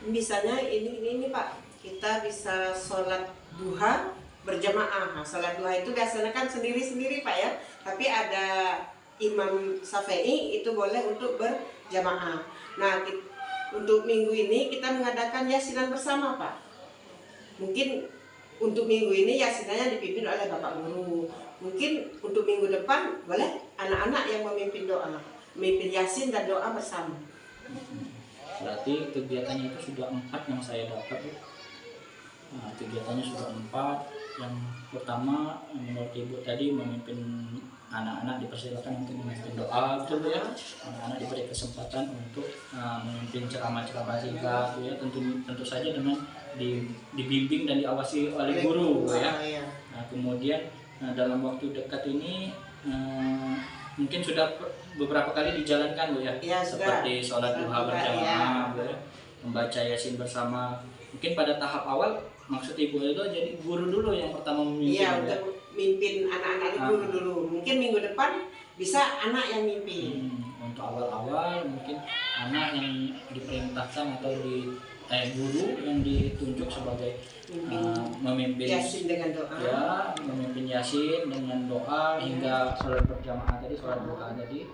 Misalnya ini Pak, kita bisa sholat duha berjamaah. Nah, sholat duha itu biasanya kan sendiri-sendiri Pak ya, tapi ada Imam Syafi'i itu boleh untuk berjamaah. Nah untuk minggu ini kita mengadakan yasinan bersama Pak. Mungkin untuk minggu ini yasinannya dipimpin oleh Bapak Guru. Mungkin untuk minggu depan boleh anak-anak yang memimpin doa. memimpin Yasin dan doa bersama. Berarti kegiatannya itu sudah 4 yang saya dapat, Bu. Nah, kegiatannya sudah 4. Yang pertama menurut Ibu tadi memimpin anak-anak dipersilakan untuk memimpin doa, betul Bu ya. Anak-anak diberi kesempatan untuk memimpin ceramah-ceramah singkat, Bu ya. Tentu saja dengan dibimbing dan diawasi oleh guru, Bu ya. Nah, kemudian dalam waktu dekat ini mungkin sudah beberapa kali dijalankan, Bu ya. Ya, Seperti sholat duha berjamaah, ya. Bu ya. Membaca Yasin bersama. Mungkin pada tahap awal maksud Ibu itu jadi guru dulu yang pertama memimpin. Iya, ya? untuk mimpin anak-anak guru dulu. Mungkin minggu depan bisa anak yang mimpin. Untuk awal-awal mungkin anak yang diperintahkan atau guru yang ditunjuk sebagai memimpin Yasin dengan doa. ya, memimpin Yasin dengan doa hingga sholat berjamaah tadi, sholat duha tadi.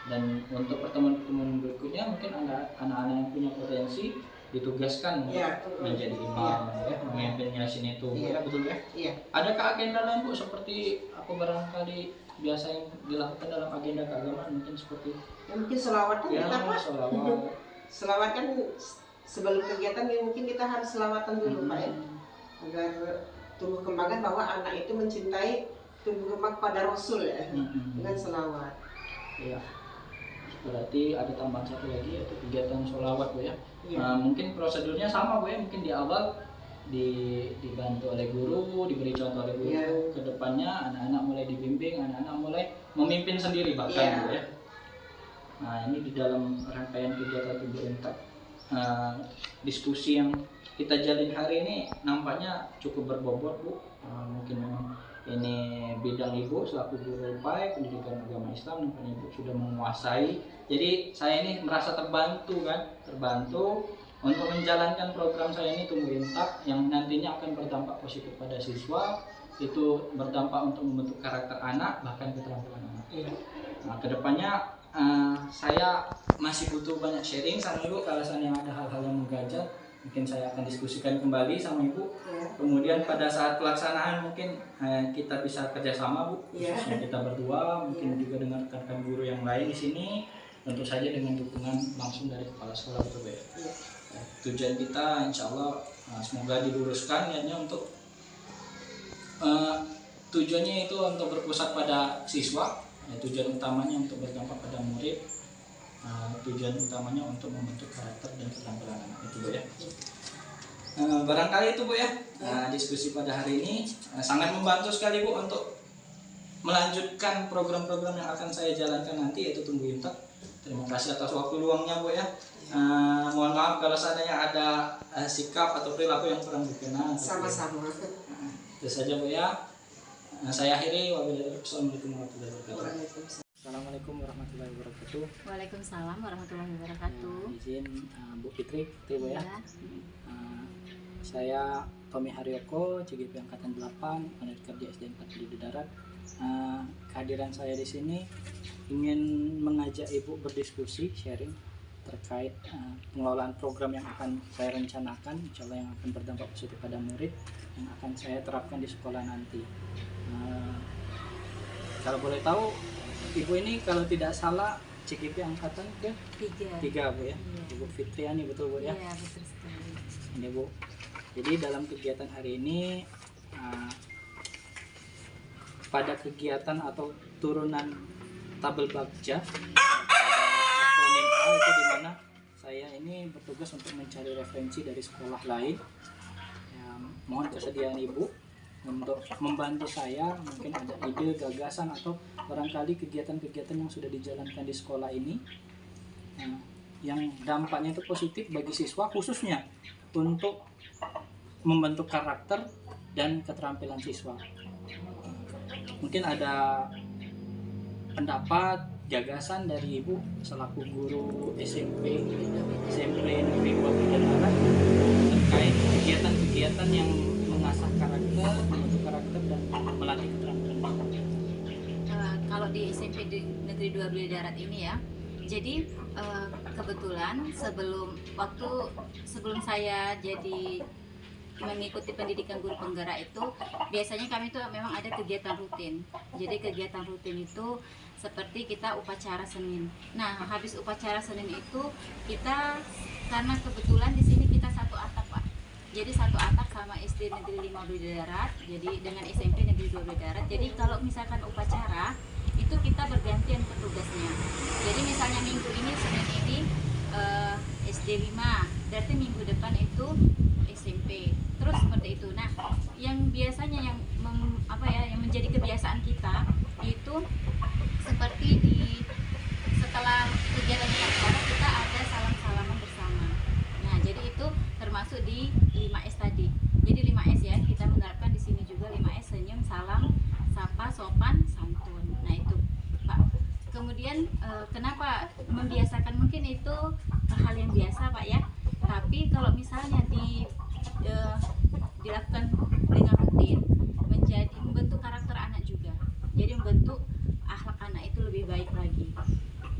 Dan untuk pertemuan-pertemuan berikutnya mungkin anak-anak yang punya potensi ditugaskan Ya, menjadi imam ya, memimpin Yasin itu. Iya. Ya, betul ya? Iya. Adakah agenda lain Bu seperti apa barangkali biasa yang dilakukan dalam agenda keagamaan, mungkin seperti Ya, mungkin selawatan ya, kita Pak. sholawat. Selawat kan sebelum kegiatan ya mungkin kita harus selawatan dulu Pak ya. Agar tumbuh kembangkan bahwa anak itu mencintai tumbuh kembang pada Rasul ya. Dengan selawat. Ya. Berarti ada tambahan satu lagi yaitu kegiatan sholawat Bu ya. Iya. Mungkin prosedurnya sama Bu ya, mungkin di awal dibantu oleh guru, diberi contoh oleh guru. Iya. Kedepannya anak-anak mulai dibimbing, anak-anak mulai memimpin sendiri bahkan Iya. Bu ya. Nah, ini di dalam rangkaian kegiatan Tubuh Intak, diskusi yang kita jalin hari ini nampaknya cukup berbobot Bu. Mungkin memang ini bidang Ibu selaku guru PAI pendidikan agama Islam, nampaknya Ibu sudah menguasai. Jadi saya ini merasa terbantu untuk menjalankan program saya ini Tumbuh Intak yang nantinya akan berdampak positif pada siswa, itu berdampak untuk membentuk karakter anak bahkan keterampilan anak. Nah, kedepannya saya masih butuh banyak sharing sama Ibu. Kalau seandainya ada hal-hal yang mengganjal, mungkin saya akan diskusikan kembali sama Ibu. Kemudian pada saat pelaksanaan mungkin kita bisa kerjasama Bu, khususnya kita berdua, mungkin juga dengan rekan-rekan guru yang lain di sini, tentu saja dengan dukungan langsung dari kepala sekolah betul Bu ya. Tujuan kita insya Allah semoga diluruskan niatnya untuk tujuannya itu untuk berpusat pada siswa. Tujuan utamanya untuk berdampak pada murid, tujuan utamanya untuk membentuk karakter dan keterampilan anak itu Bu ya. Barangkali itu Bu ya, diskusi pada hari ini sangat membantu sekali Bu untuk melanjutkan program-program yang akan saya jalankan nanti, yaitu Tumbuh Intak. Terima kasih atas waktu luangnya Bu ya. Mohon maaf kalau seandainya ada sikap atau perilaku yang kurang berkenan. Sama-sama. Itu saja Bu ya. Saya akhiri, wabillahi Assalamualaikum warahmatullahi wabarakatuh. Assalamualaikum warahmatullahi wabarakatuh. Waalaikumsalam warahmatullahi wabarakatuh. Izin Bu Fitri Bu ya. Iya. Saya Tommy Haryoko, CGP Angkatan 8, Unit Kerja SDN 4 Pelita Darat. Kehadiran saya di sini ingin mengajak Ibu berdiskusi, sharing terkait pengelolaan program yang akan saya rencanakan, insya Allah yang akan berdampak positif pada murid yang akan saya terapkan di sekolah nanti. Kalau boleh tahu, Ibu ini kalau tidak salah CGP Angkatan ke 3 Bu ya. Ibu Fitriani betul Bu ya? Iya, betul sekali. Ini Bu. Jadi dalam kegiatan hari ini pada kegiatan atau turunan tabel bagja akronim A itu dimana saya ini bertugas untuk mencari referensi dari sekolah lain. Ya, mohon kesediaan Ibu untuk membantu saya, mungkin ada ide, gagasan atau barangkali kegiatan-kegiatan yang sudah dijalankan di sekolah ini yang dampaknya itu positif bagi siswa, khususnya untuk membentuk karakter dan keterampilan siswa. Mungkin ada pendapat, gagasan dari Ibu selaku guru SMP Negeri 2 Pelita Darat terkait kegiatan-kegiatan yang mengasah karakter, membentuk karakter dan melatih keterampilan. Kalau di SMP di Negeri 2 Pelita Darat ini ya, jadi kebetulan sebelum saya jadi mengikuti pendidikan guru penggerak itu, biasanya kami tuh memang ada kegiatan rutin. Jadi kegiatan rutin itu seperti kita upacara Senin. Nah, habis upacara Senin itu kita, karena kebetulan di sini kita satu atap Pak. Jadi satu atap sama SD Negeri 5 Beli Darat, jadi dengan SMP Negeri 2 Beli Darat. Jadi kalau misalkan upacara itu kita bergantian petugasnya. Jadi misalnya minggu ini Senin ini SD 5, berarti minggu depan itu SMP. Terus seperti itu. Nah, yang biasanya yang yang menjadi kebiasaan kita itu seperti setelah kegiatan upacara kita ada salam-salaman bersama. Nah, jadi itu termasuk di 5S tadi. Jadi 5S ya, kita menerapkan di sini juga 5S, senyum, salam, sapa, sopan, santun. Nah, itu Pak. Kemudian kenapa membiasakan, mungkin itu hal yang biasa Pak ya. Tapi kalau misalnya dilakukan dengan rutin, membentuk karakter anak juga. Jadi membentuk akhlak anak itu lebih baik lagi.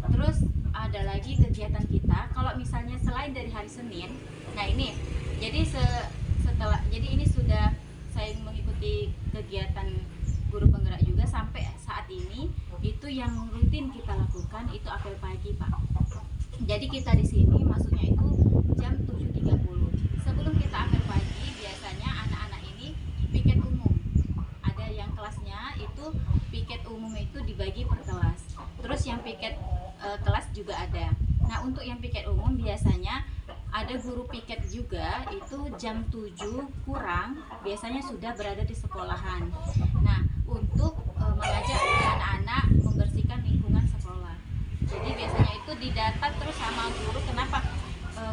Terus ada lagi kegiatan kita kalau misalnya selain dari hari Senin. Nah, ini jadi jadi ini sudah saya mengikuti kegiatan guru penggerak juga sampai saat ini. Itu yang rutin kita lakukan itu apel pagi Pak. Jadi kita di sini masuknya itu jam 7.30. Sebelum kita apel pagi biasanya anak-anak ini piket umum. Ada yang kelasnya itu piket umum itu dibagi per kelas. Terus yang piket kelas juga ada. Nah, untuk yang piket umum biasanya ada guru piket juga itu jam 7 kurang biasanya sudah berada di sekolahan. Nah, untuk mengajak anak-anak membersihkan lingkungan sekolah. Jadi biasanya itu didata terus sama guru. Kenapa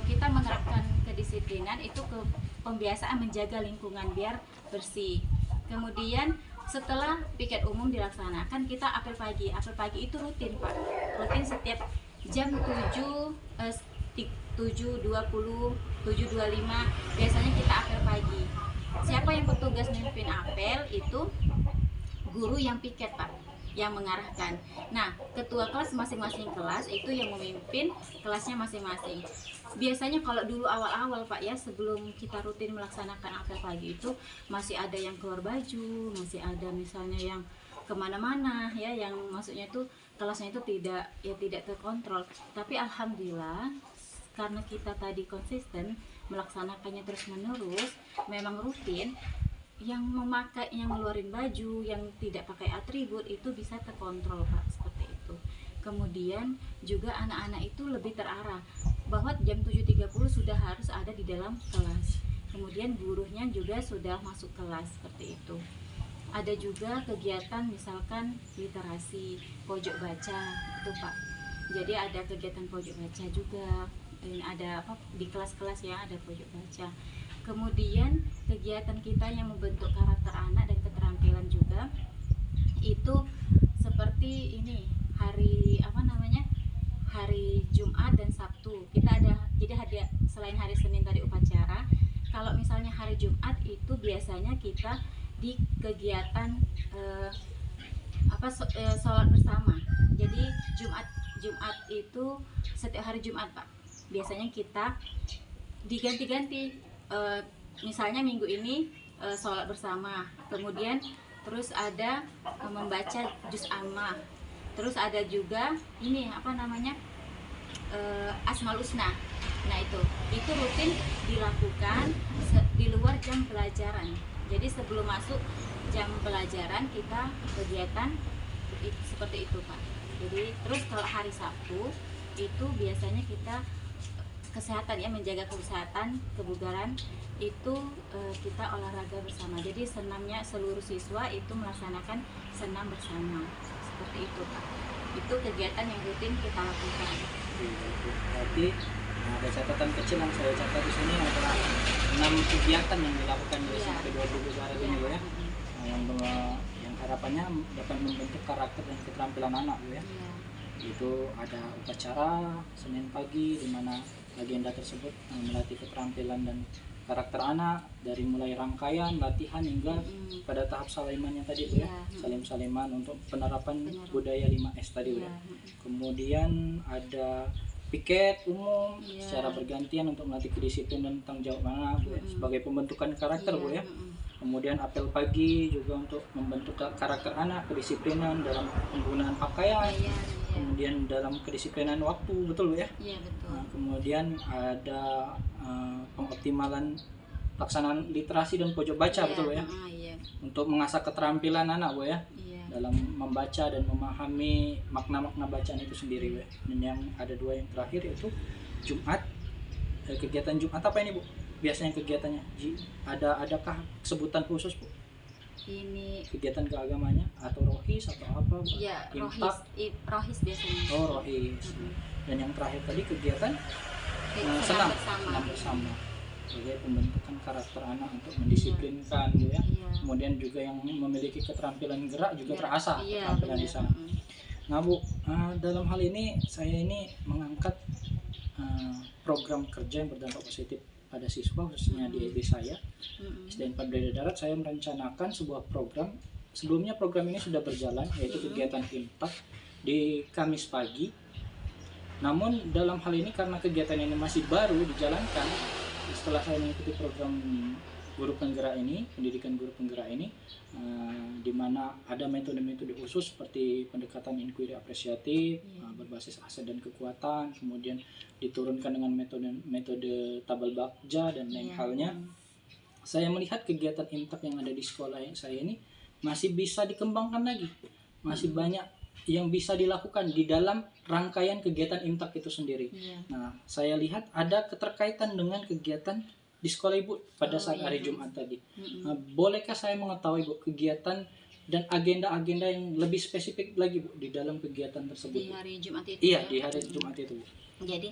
kita menerapkan kedisiplinan itu ke pembiasaan menjaga lingkungan biar bersih. Kemudian setelah piket umum dilaksanakan kita apel pagi. Apel pagi itu rutin Pak. Rutin setiap jam 7.20, 7.25 biasanya kita apel pagi. Siapa yang bertugas memimpin apel itu guru yang piket Pak, yang mengarahkan. Nah, ketua kelas masing-masing kelas itu yang memimpin kelasnya masing-masing. Biasanya kalau dulu awal-awal Pak ya, sebelum kita rutin melaksanakan apel pagi itu masih ada yang keluar baju, masih ada misalnya yang kemana-mana ya, yang maksudnya itu kelasnya itu tidak terkontrol. Tapi alhamdulillah karena kita tadi konsisten melaksanakannya terus menerus, memang rutin. Yang memakai, yang ngeluarin baju, yang tidak pakai atribut itu bisa terkontrol Pak, seperti itu. Kemudian juga anak-anak itu lebih terarah bahwa jam 7.30 sudah harus ada di dalam kelas. Kemudian gurunya juga sudah masuk kelas, seperti itu. Ada juga kegiatan misalkan literasi, pojok baca itu Pak. Jadi ada kegiatan pojok baca juga. Ini ada di kelas-kelas ya, ada pojok baca. Kemudian kegiatan kita yang membentuk karakter anak dan keterampilan juga itu seperti ini, hari Jumat dan Sabtu kita ada. Jadi selain hari Senin tadi upacara, kalau misalnya hari Jumat itu biasanya kita di kegiatan sholat bersama. Jadi Jumat itu setiap hari Jumat Pak, biasanya kita diganti-ganti. Misalnya minggu ini sholat bersama, kemudian terus ada membaca juz ammah, terus ada juga ini Asmaul Husna. Nah itu rutin dilakukan di luar jam pelajaran. Jadi sebelum masuk jam pelajaran kita kegiatan seperti itu Pak. Jadi terus kalau hari Sabtu itu biasanya kita kesehatan ya, menjaga kesehatan, kebugaran itu kita olahraga bersama. Jadi senamnya seluruh siswa itu melaksanakan senam bersama, seperti itu Pak. Itu kegiatan yang rutin kita lakukan. Berarti ada catatan kecil yang saya catat di sini adalah 6 kegiatan yang dilakukan di SMP 2 Beli Darat ini Bu ya. Yang harapannya dapat membentuk karakter dan keterampilan anak Bu ya. Itu ada upacara Senin pagi di mana agenda tersebut melatih keterampilan dan karakter anak dari mulai rangkaian latihan hingga pada tahap salimannya tadi Bu ya. Salim-saliman untuk penerapan budaya 5S tadi Bu ya. Kemudian ada piket umum secara bergantian untuk melatih kedisiplinan dan tanggung jawab anak Bu ya, sebagai pembentukan karakter Bu ya. Kemudian apel pagi juga untuk membentuk karakter anak, kedisiplinan dalam penggunaan pakaian, Iya, iya. kemudian dalam kedisiplinan waktu, betul Bu ya? Iya, betul. Nah, kemudian ada pengoptimalan pelaksanaan literasi dan pojok baca, Iya, betul Bu ya? iya. Untuk mengasah keterampilan anak Bu ya, Iya. dalam membaca dan memahami makna-makna bacaan itu sendiri Bu ya. Dan yang ada 2 yang terakhir yaitu Jumat. Kegiatan Jumat apa ini Bu? Biasanya kegiatannya adakah sebutan khusus Bu? Ini Kegiatan keagamannya atau rohis atau apa Bu? ya Imtak? rohis biasanya. Oh rohis. Dan yang terakhir tadi kegiatan Senam senam bersama. bersama sebagai pembentukan karakter anak untuk mendisiplinkan gitu ya. Iya. Kemudian juga yang memiliki keterampilan gerak juga Iya. terasah Iya, keterampilan di benar. sana. Nah Bu, dalam hal ini saya ini mengangkat program kerja yang berdampak positif pada siswa khususnya di SD saya, SD 4 Breda Darat. Saya merencanakan sebuah program. Sebelumnya program ini sudah berjalan, yaitu kegiatan imtak di Kamis pagi. Namun dalam hal ini karena kegiatan ini masih baru dijalankan, setelah saya mengikuti program guru penggerak ini, pendidikan guru penggerak ini, di mana ada metode-metode khusus seperti pendekatan inquiry apresiatif, berbasis aset dan kekuatan, kemudian diturunkan dengan metode tabel bakja dan lain halnya. Saya melihat kegiatan imtak yang ada di sekolah saya ini masih bisa dikembangkan lagi, masih banyak yang bisa dilakukan di dalam rangkaian kegiatan imtak itu sendiri. Nah, saya lihat ada keterkaitan dengan kegiatan di sekolah Ibu pada saat hari Jumat tadi. Nah, bolehkah saya mengetahui Bu kegiatan dan agenda-agenda yang lebih spesifik lagi Bu di dalam kegiatan tersebut? Di hari Jumat itu. Iya, ya? di hari Jumat itu Bu. Jadi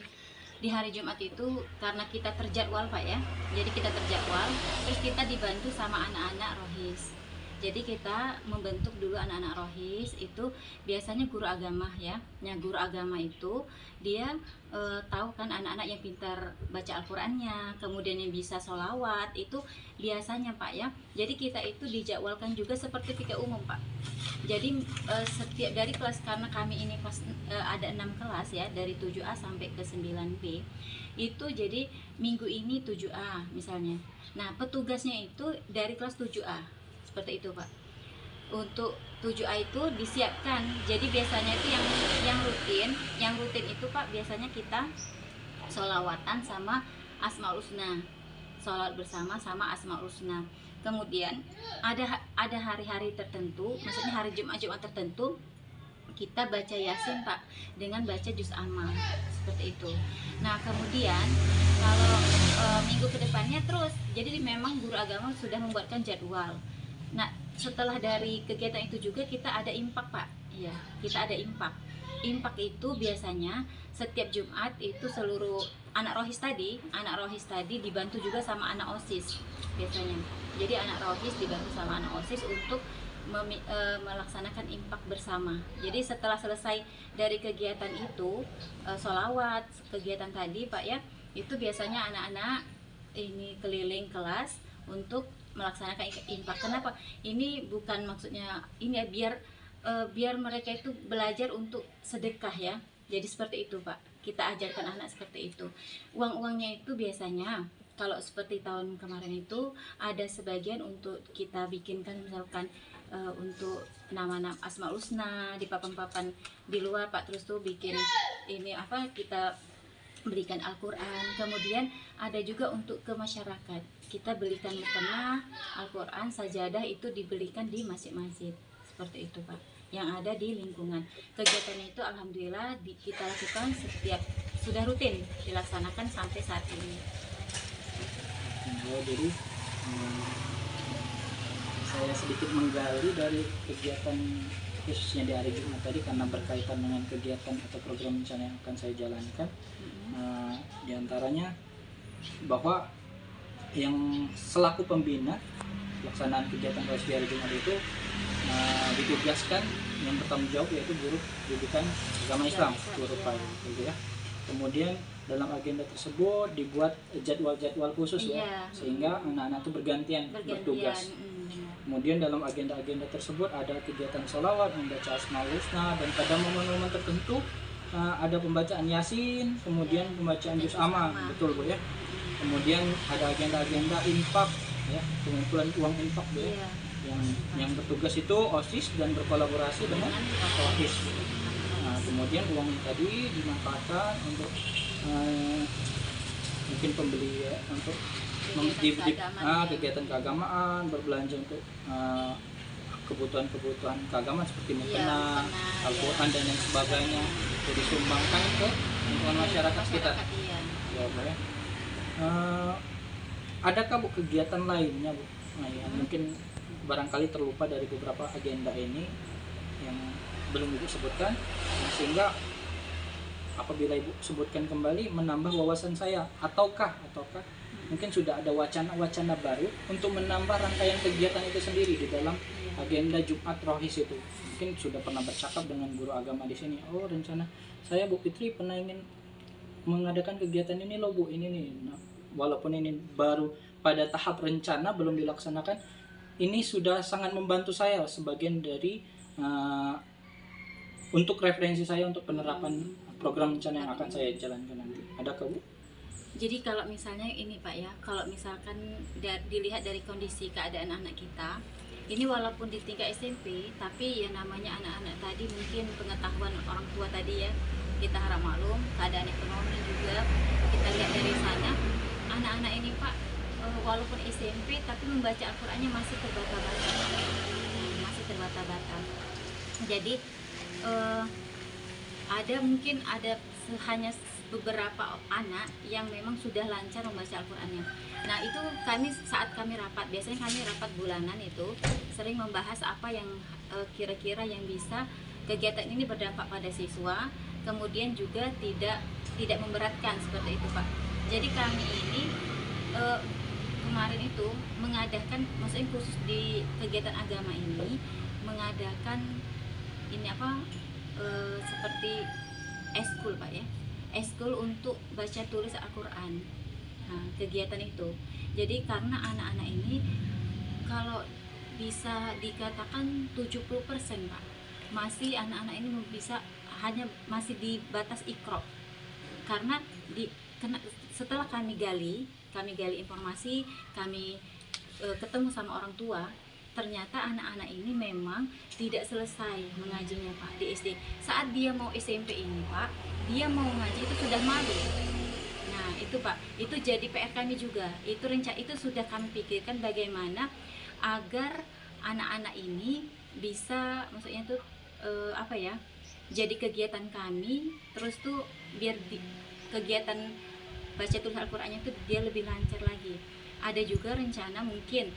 di hari Jumat itu karena kita terjadwal Pak ya. Jadi kita terjadwal, terus kita dibantu sama anak-anak rohis. Jadi kita membentuk dulu anak-anak rohis itu biasanya guru agama ya. Nah, guru agama itu dia tahu kan anak-anak yang pintar baca Al-Qur'annya, kemudian yang bisa sholawat itu biasanya Pak ya. Jadi kita itu dijadwalkan juga seperti fikih umum Pak. Jadi setiap dari kelas, karena kami ini kelas ada 6 kelas ya, dari 7A sampai ke 9B. Itu jadi minggu ini 7A misalnya. Nah, petugasnya itu dari kelas 7A. Seperti itu Pak. Untuk 7A itu disiapkan. Jadi biasanya itu yang rutin itu Pak, biasanya kita sholawatan sama Asmaul Husna. Sholawat bersama sama Asmaul Husna. Kemudian ada hari-hari tertentu, maksudnya hari Jumat tertentu kita baca Yasin Pak dengan baca juz amma seperti itu. Nah, kemudian kalau minggu kedepannya terus, jadi memang guru agama sudah membuatkan jadwal. Nah, setelah dari kegiatan itu juga kita ada impak Pak. Iya, kita ada impak. Impak itu biasanya setiap Jumat itu seluruh anak rohis tadi dibantu juga sama anak OSIS biasanya. Jadi anak rohis dibantu sama anak OSIS untuk melaksanakan impak bersama. Jadi setelah selesai dari kegiatan itu, sholawat, kegiatan tadi Pak ya, itu biasanya anak-anak ini keliling kelas untuk melaksanakan impak. Kenapa? Ini bukan maksudnya ini ya, biar mereka itu belajar untuk sedekah ya. Jadi seperti itu Pak, kita ajarkan anak seperti itu. Uang-uangnya itu biasanya kalau seperti tahun kemarin itu ada sebagian untuk kita bikinkan misalkan untuk nama-nama Asmaul Husna di papan-papan di luar Pak, terus tuh bikin ini apa, kita berikan Al-Quran. Kemudian ada juga untuk ke masyarakat, kita belikan mukena Al-Quran, sajadah itu dibelikan di masjid-masjid seperti itu Pak, yang ada di lingkungan. Kegiatan itu alhamdulillah kita lakukan setiap, sudah rutin dilaksanakan sampai saat ini. Jadi saya sedikit menggali dari kegiatan khususnya di hari Jumat tadi karena berkaitan dengan kegiatan atau program rencana yang akan saya jalankan. Di antaranya bahwa yang selaku pembina pelaksanaan kegiatan di hari Jumat itu ditugaskan yang bertanggung jawab yaitu guru pendidikan agama Islam, guru PAI, gitu ya. Kemudian dalam agenda tersebut dibuat jadwal-jadwal khusus ya, sehingga anak-anak itu bergantian bertugas. Kemudian dalam agenda-agenda tersebut ada kegiatan sholawat, membaca Asmaul Husna, dan pada momen-momen tertentu ada pembacaan Yasin, kemudian pembacaan juz amma, betul Bu ya. Kemudian ada agenda-agenda infak ya, pengumpulan uang infak Bu, ya. Iya. Yang bertugas itu OSIS dan berkolaborasi dengan OSIS. Nah, kemudian uang tadi dimanfaatkan untuk mungkin pembeli ya, untuk kegiatan keagamaan, berbelanja untuk kebutuhan keagamaan seperti mukena, Al-Quran dan lain sebagainya, jadi disumbangkan ke lingkungan masyarakat sekitar. Iya. Ya, Bu, ya. Adakah Bu kegiatan lainnya Bu? Nah, yang mungkin barangkali terlupa dari beberapa agenda ini yang belum Ibu sebutkan, sehingga apabila Ibu sebutkan kembali menambah wawasan saya, ataukah mungkin sudah ada wacana baru untuk menambah rangkaian kegiatan itu sendiri di dalam agenda Jumat Rohis itu. Mungkin sudah pernah bercakap dengan guru agama di sini. Oh, rencana saya Bu Fitri pernah ingin mengadakan kegiatan ini loh Bu, ini nih. Nah, walaupun ini baru pada tahap rencana belum dilaksanakan, ini sudah sangat membantu saya sebagian dari untuk referensi saya untuk penerapan program rencana yang akan saya jalankan nanti. Adakah Bu? Jadi kalau misalnya ini Pak ya, kalau misalkan dilihat dari kondisi keadaan anak kita, ini walaupun di tingkat SMP, tapi ya namanya anak-anak tadi mungkin pengetahuan orang tua tadi ya, kita harap maklum, keadaan ekonomi juga, kita lihat dari sana, anak-anak ini Pak, walaupun SMP, tapi membaca Al-Qurannya masih terbata-bata. Jadi ada hanya beberapa anak yang memang sudah lancar membaca Al-Qurannya. Nah itu saat kami rapat, biasanya kami rapat bulanan itu sering membahas apa yang kira-kira yang bisa kegiatan ini berdampak pada siswa, kemudian juga tidak memberatkan seperti itu Pak. Jadi kami ini kemarin itu mengadakan, maksudnya khusus di kegiatan agama ini mengadakan ini seperti eskul Pak ya, eskul untuk baca tulis Al-Quran. Nah, kegiatan itu jadi karena anak-anak ini kalau bisa dikatakan 70% Pak, masih anak-anak ini masih di batas ikro, karena setelah kami gali informasi, kami ketemu sama orang tua, ternyata anak-anak ini memang tidak selesai mengajinya Pak di SD. Saat dia mau SMP ini Pak, dia mau ngaji itu sudah malu. Nah itu Pak, itu jadi PR kami juga. Itu sudah kami pikirkan bagaimana agar anak-anak ini bisa, maksudnya tuh jadi kegiatan kami, terus tuh biar kegiatan baca tulis Al-Qurannya itu dia lebih lancar lagi. Ada juga rencana mungkin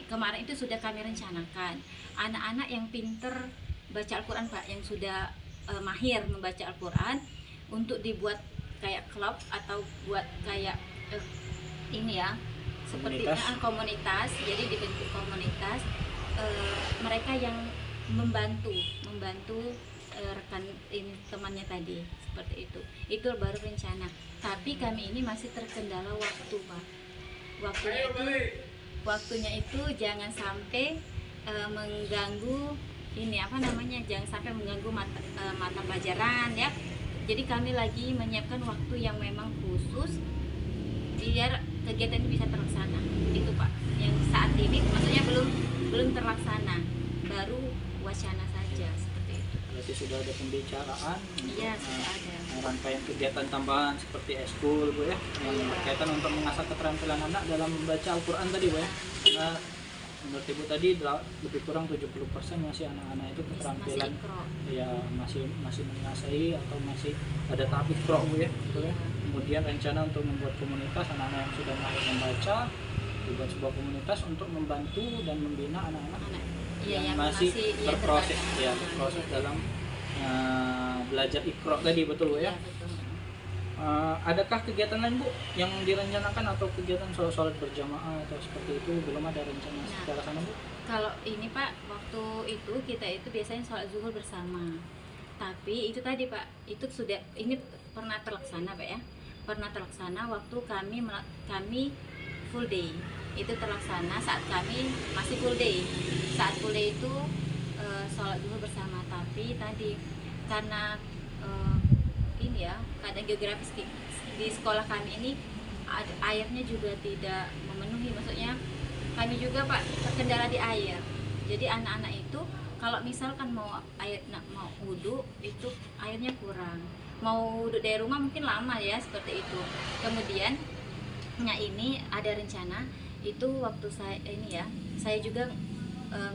kemarin itu sudah kami rencanakan anak-anak yang pinter baca Al-Quran Pak, yang sudah mahir membaca Al-Quran, untuk dibuat kayak klub atau buat kayak ini ya, seperti komunitas. Jadi dibentuk komunitas, mereka yang membantu rekan ini temannya tadi, seperti itu baru rencana. Tapi kami ini masih terkendala waktu Pak. Waktunya itu jangan sampai mengganggu jangan sampai mengganggu mata pelajaran ya. Jadi kami lagi menyiapkan waktu yang memang khusus biar kegiatan ini bisa terlaksana. Itu Pak, yang saat ini maksudnya belum terlaksana, baru wacana saja seperti itu. Berarti sudah ada pembicaraan Iya, sudah ada rangkaian kegiatan tambahan seperti eskul Bu ya, yang berkaitan untuk mengasah keterampilan anak dalam membaca Al-Quran tadi Bu ya. Nah, menurut Ibu tadi lebih kurang 70% masih anak-anak itu keterampilan masih menguasai atau masih ada tahap ikro Bu ya, gitu ya. Kemudian rencana untuk membuat komunitas anak-anak yang sudah mahir membaca, dibuat sebuah komunitas untuk membantu dan membina anak-anak yang masih berproses dalam belajar ikro tadi, betul Bu ya? Betul. Adakah kegiatan lain Bu yang direncanakan atau kegiatan sholat berjamaah atau seperti itu? Belum ada rencana secara sana Bu? Kalau ini Pak, waktu itu kita itu biasanya sholat zuhur bersama. Tapi itu tadi Pak, ini pernah terlaksana Pak ya. Pernah terlaksana waktu kami full day. Itu terlaksana saat kami masih full day. Saat full day itu sholat zuhur bersama. Tapi tadi karena ini ya, keadaan geografis di sekolah kami ini airnya juga tidak memenuhi, maksudnya kami juga Pak terkendala di air. Jadi anak-anak itu kalau misalkan mau wudhu itu airnya kurang. Mau wudhu dari rumah mungkin lama ya seperti itu. Kemudian ini ada rencana itu waktu saya juga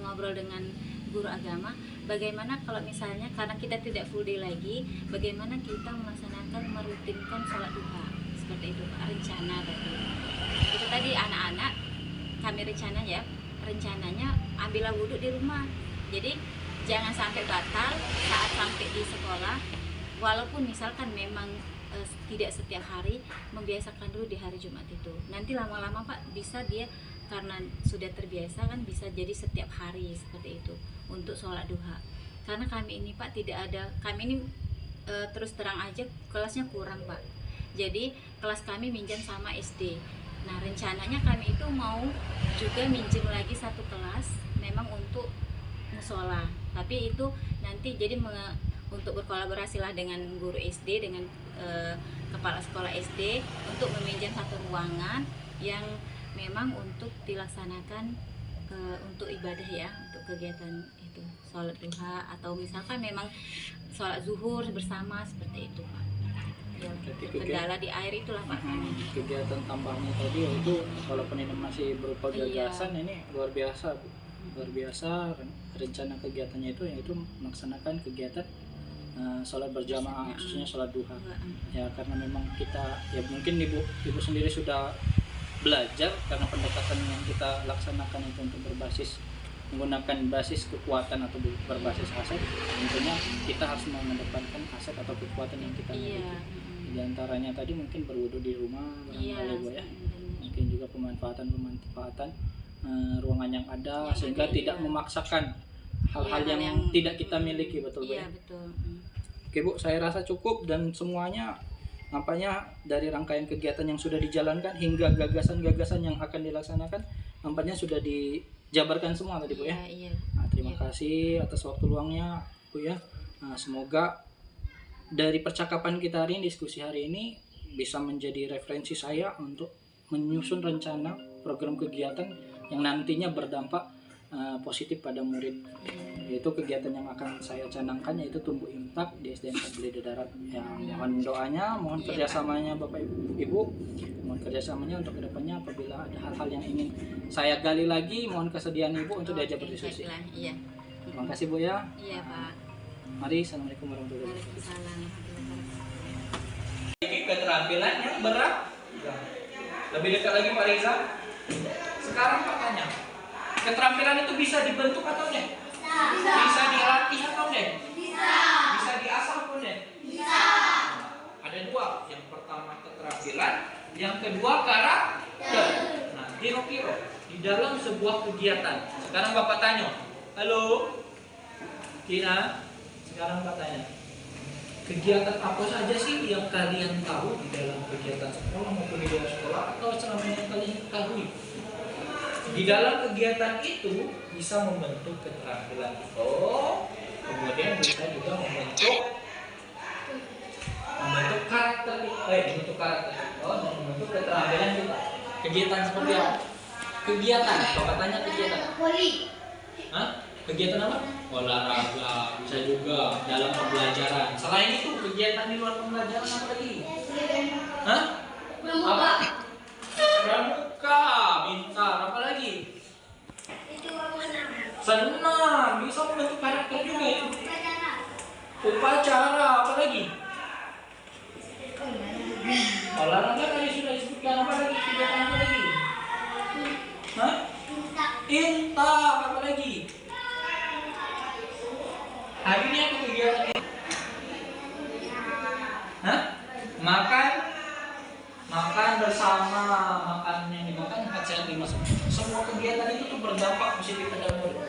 ngobrol dengan guru agama, bagaimana kalau misalnya karena kita tidak full day lagi, bagaimana kita melaksanakan merutinkan sholat duha seperti itu Pak, rencana tadi. Itu tadi anak-anak kami rencananya ambillah wudhu di rumah. Jadi jangan sampai batal saat sampai di sekolah, walaupun misalkan memang tidak setiap hari, membiasakan dulu di hari Jumat itu. Nanti lama-lama Pak bisa dia karena sudah terbiasa kan bisa jadi setiap hari seperti itu untuk sholat duha. Karena kami ini Pak kami ini terus terang aja kelasnya kurang Pak. Jadi kelas kami minjam sama SD. Nah rencananya kami itu mau juga minjem lagi satu kelas memang untuk musola. Tapi itu nanti jadi untuk berkolaborasi lah dengan guru SD, dengan kepala sekolah SD untuk meminjam satu ruangan yang memang untuk dilaksanakan untuk ibadah ya, untuk kegiatan itu sholat duha atau misalkan memang sholat zuhur bersama seperti itu Pak. Ya, kendala di air itulah Pak. Kegiatan tambahnya tadi itu walaupun ini masih berupa gagasan, ini luar biasa Bu. Luar biasa rencana kegiatannya itu yaitu melaksanakan kegiatan sholat berjamaah, khususnya sholat duha. Ya karena memang kita ya mungkin ibu sendiri sudah belajar karena pendekatan yang kita laksanakan itu untuk menggunakan basis kekuatan atau berbasis aset, tentunya kita harus mengedepankan aset atau kekuatan yang kita miliki. Di antaranya tadi mungkin berwudu di rumah barangkali Bu ya. Mungkin juga pemanfaatan ruangan yang ada sehingga tidak memaksakan hal-hal yang tidak kita miliki, betul Bu ya? Betul. Oke Bu, saya rasa cukup dan semuanya nampaknya dari rangkaian kegiatan yang sudah dijalankan hingga gagasan-gagasan yang akan dilaksanakan nampaknya sudah dijabarkan semua tadi Bu ya. Nah, terima kasih atas waktu luangnya Bu ya. Nah, semoga dari percakapan kita hari ini, diskusi hari ini bisa menjadi referensi saya untuk menyusun rencana program kegiatan yang nantinya berdampak positif pada murid. Yaitu kegiatan yang akan saya canangkan yaitu tumbuh imtak di SDN Beli Darat. Ya, mohon doanya, mohon kerjasamanya Bapak Ibu, mohon kerjasamanya untuk kedepannya apabila ada hal-hal yang ingin saya gali lagi, mohon kesediaan Ibu untuk diajak berdiskusi. Terima kasih Bu ya. Iya Pak. Mari, assalamualaikum warahmatullahi wabarakatuh. Waalaikumsalam. Ini keterampilan yang berat. Lebih dekat lagi Pak Riza. Sekarang Pak tanya, keterampilan itu bisa dibentuk atau enggak? Bisa dilatih atau enggak? Bisa diasah atau enggak? Ada dua. Yang pertama keterampilan, yang kedua karakter. Nah, kira-kira di dalam sebuah kegiatan. Sekarang Bapak tanya, halo, Kina. Sekarang Bapak tanya, kegiatan apa saja sih yang kalian tahu di dalam kegiatan sekolah maupun di luar sekolah atau selama yang kalian ketahui? Di dalam kegiatan itu bisa membentuk keterampilan itu, kemudian bisa juga membentuk karakter itu, dan membentuk keterampilan kita. Kegiatan seperti apa? Kegiatan, Bapak tanya kegiatan. Hah? Kegiatan apa? Olahraga, bisa juga dalam pembelajaran. Selain itu, kegiatan di luar pembelajaran apa lagi? Hah? Apa? Pramuka, pintar, apa lagi? Senam, bisa membentuk karakter juga itu. Upacara, apa lagi? Olahraga tadi sudah disebutkan, apa lagi? Kegiatan apa lagi? Hah? Intak, apa lagi? Hari ini apa kegiatan? Hah? Makan bersama, makan yang dimakan 4 sehat 5 sempurna. Semua kegiatan itu tuh berdampak positif pada murid.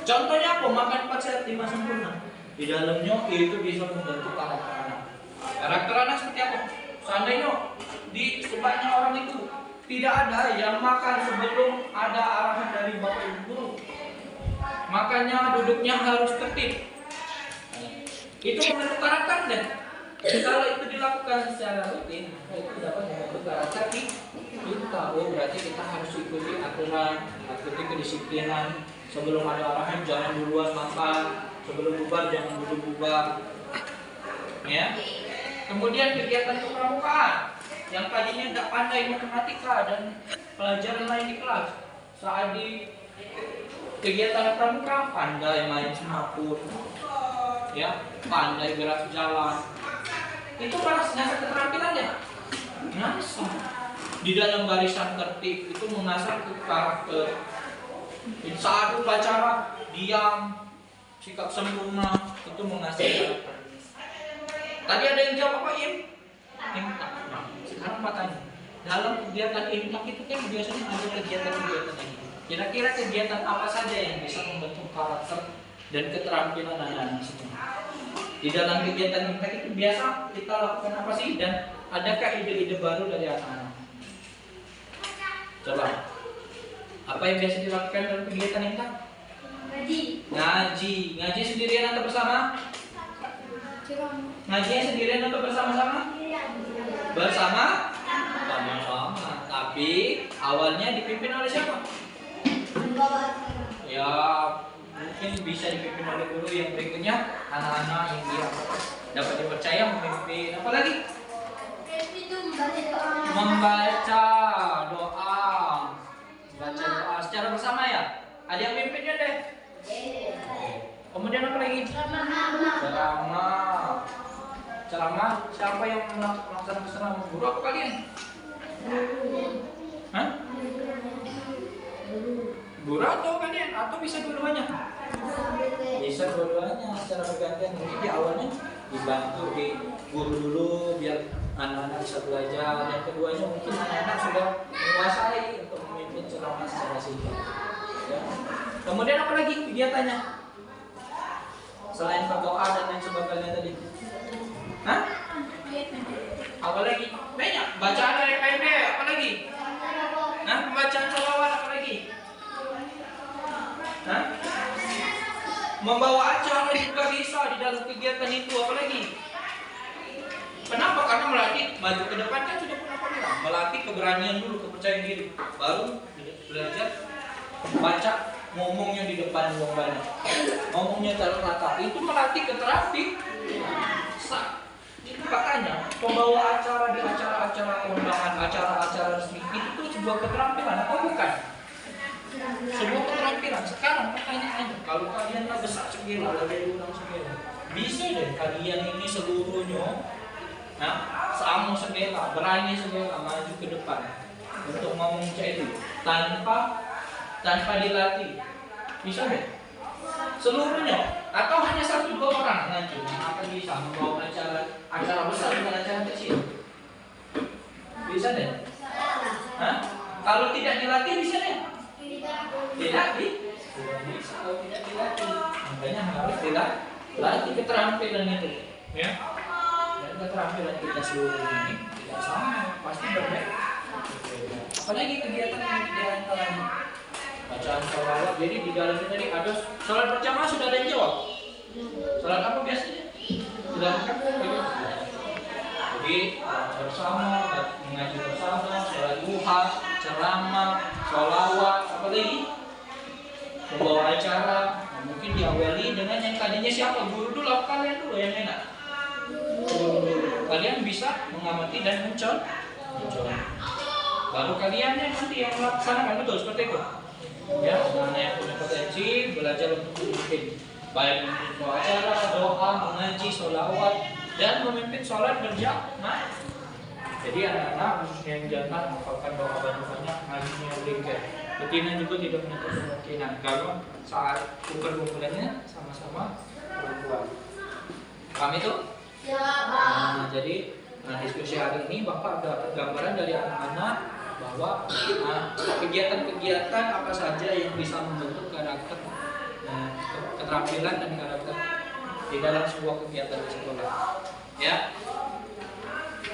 Contohnya apa? Makan 4 sehat 5 sempurna. Di dalamnya itu bisa membentuk karakter anak. Karakter anak seperti apa? Seandainya di sebanyak orang itu tidak ada yang makan sebelum ada arahan dari bapak ibu guru. Makannya, duduknya harus tertib. Itu membentuk karakter deh. Kalau itu dilakukan secara rutin, itu dapat membentuk karakter kita. tahu berarti kita harus ikuti aturan, ikuti kedisiplinan. Sebelum ada arahan jangan duluan makan, sebelum bubar jangan dulu bubar. Ya. Kemudian kegiatan kepramukaan yang tadinya tidak pandai matematika dan pelajaran lain di kelas, saat di kegiatan pramuka pandai main semaput, ya, pandai gerak jalan. Itu malah ngasah keterampilannya. Ngasah di dalam barisan tertib itu mengasah karakter. Saat upacara diam, sikap sempurna itu mengasah karakter. Tadi ada yang jawab apa, Im? Imtak. Nah, sekarang matanya dalam kegiatan imtak itu kan biasanya ada kegiatan-kegiatan ini. Kira-kira kegiatan apa saja yang bisa membentuk karakter dan keterampilan anak-anak semua? Di dalam kegiatan imtak itu biasa kita lakukan apa sih? Dan adakah ide-ide baru dari anak-anak? Coba. Apa yang biasa dilakukan dalam kegiatan imtak? Ngaji. Ngaji sendirian atau bersama? Ngajinya sendirian atau bersama-sama? Bersama? Sama-sama. Tapi awalnya dipimpin oleh siapa? Ya, mungkin bisa dipimpin oleh guru yang berikutnya anak-anak yang dia dapat dipercaya memimpin. Apa lagi? Membaca doa. Baca doa secara bersama ya. Ada yang pimpinnya deh. Kemudian apa lagi? Ceramah. Ceramah. Siapa yang melaksanakan ceramah? Guru apa kalian? Hah? Guru atau kalian? Atau bisa dua-duanya? Bisa dua-duanya secara bergantian. Mungkin di awalnya dibantu di guru dulu biar anak-anak bisa belajar. Yang keduanya mungkin anak-anak sudah menguasai untuk memimpin ceramah secara singkat. Ya. Kemudian apa lagi kegiatannya? Selain berdoa dan lain sebagainya tadi. Hah? Apa lagi? Banyak. Bacaan dari PND, apa lagi? Nah, pembacaan sholawat apa lagi? Hah? Membawa acara juga bisa di dalam kegiatan itu, apa lagi? Kenapa? Karena melatih maju ke depan kan sudah pernah bilang, melatih keberanian dulu, kepercayaan diri, baru belajar baca ngomongnya di depan orang banyak, ngomongnya tertata, itu melatih keterampilan. Makanya pembawa acara di acara-acara kondangan, acara-acara resmi itu tuh sebuah keterampilan atau bukan? Sebuah keterampilan. Sekarang pertanyaannya, kalau kalian lah besar segala, lagi diundang segala, bisa deh kalian ini seluruhnya, nah, sama segala, berani segala maju ke depan untuk ngomong itu tanpa dilatih, bisa deh seluruhnya atau hanya 1-2 orang nanti akan bisa membawa acara besar dengan acara kecil, bisa deh. Hah? Kalau tidak dilatih bisa deh. Tidak bisa kalau tidak dilatih, makanya harus dilatih keterampilan itu, ya. Dan keterampilan kita seluruh ini tidak sama, pasti berbeda. Apalagi kegiatan yang diantaranya bacaan sholawat. Jadi di dalamnya tadi ada sholat berjamaah, sudah ada yang jawab. Sholat apa biasanya? Dilakukan jadi bersama, mengaji bersama, sholat duha, ceramah, sholawat, apa lagi? Membawa acara. Nah, mungkin diawali dengan yang tadinya siapa? Guru dulu, apa kalian dulu yang enak? Kalian bisa mengamati dan mencontoh. Baru kalian yang nanti yang melaksanakan, betul seperti itu. Ya, anak yang punya potensi belajar untuk memimpin, baik memimpin acara, doa, mengaji, sholawat, dan memimpin sholat berjamaah. Jadi anak-anak yang jangan hafalkan doa banyak-banyak, ngajinya lingkar. Betina juga tidak menutup kemungkinan kalau saat kumpulannya sama-sama perempuan. Paham itu? Ya, Nah, jadi diskusi hari ini Bapak dapat gambaran dari anak-anak bahwa kegiatan-kegiatan apa saja yang bisa membentuk karakter, keterampilan dan karakter di dalam sebuah kegiatan di sekolah. Ya,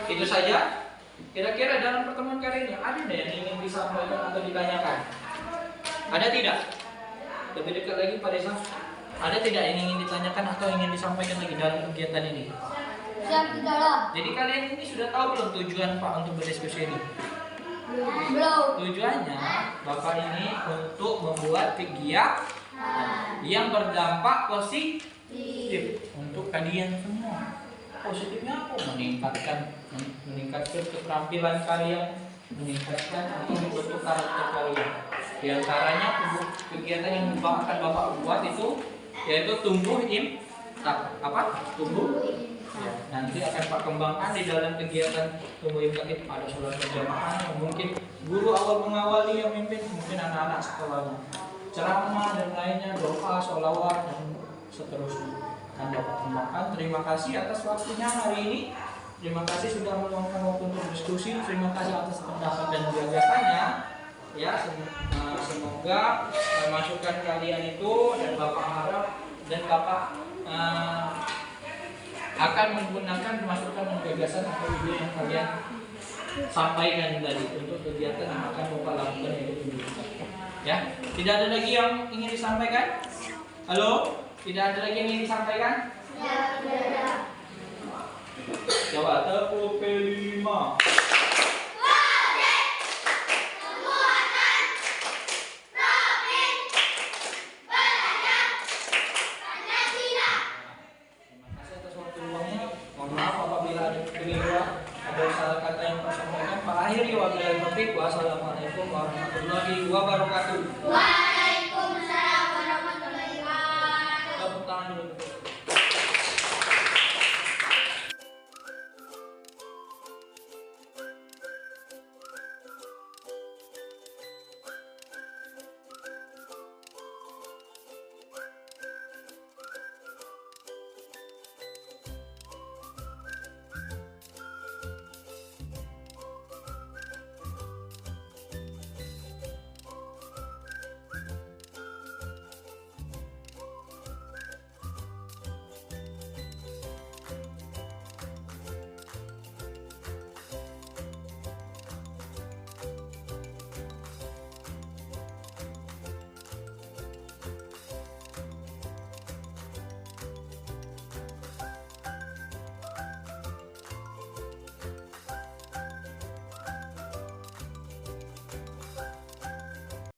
itu saja. Kira-kira dalam pertemuan kali ini ada yang ingin disampaikan atau ditanyakan? Ada tidak? Lebih dekat lagi Pak Desa. Ada tidak yang ingin ditanyakan atau ingin disampaikan lagi dalam kegiatan ini? Jadi kalian ini sudah tahu belum tujuan Pak untuk berdiskusi ini? Belum. Tujuannya Bapak ini untuk membuat kegiatan yang berdampak positif untuk kalian semua. Positifnya apa? Meningkatkan keterampilan kalian, meningkatkan atau membentuk karakter kalian. Di antaranya kegiatan yang akan Bapak buat itu yaitu tumbuh tumbuh ya, nanti akan Pak kembangkan di dalam kegiatan tumbuh imsak itu. Ada sholat berjamaah yang mungkin guru awal mengawali yang mimpin, mungkin anak-anak sekolahnya, ceramah dan lainnya, doa, sholawat dan seterusnya akan Bapak kembangkan. Terima kasih atas waktunya hari ini. Terima kasih sudah meluangkan waktu untuk diskusi. Terima kasih atas pendapat dan gagasannya. Ya, semoga masukan kalian itu dan Bapak harap dan Bapak akan menggunakan masukan dan gagasan atau ide yang kalian sampaikan tadi untuk kegiatan yang akan Bapak lakukan yaitu pendidikan. Ya, tidak ada lagi yang ingin disampaikan? Halo, tidak ada lagi yang ingin disampaikan? Ya, tidak ada. Coba tepuk P5. Wassalamualaikum warahmatullahi wabarakatuh.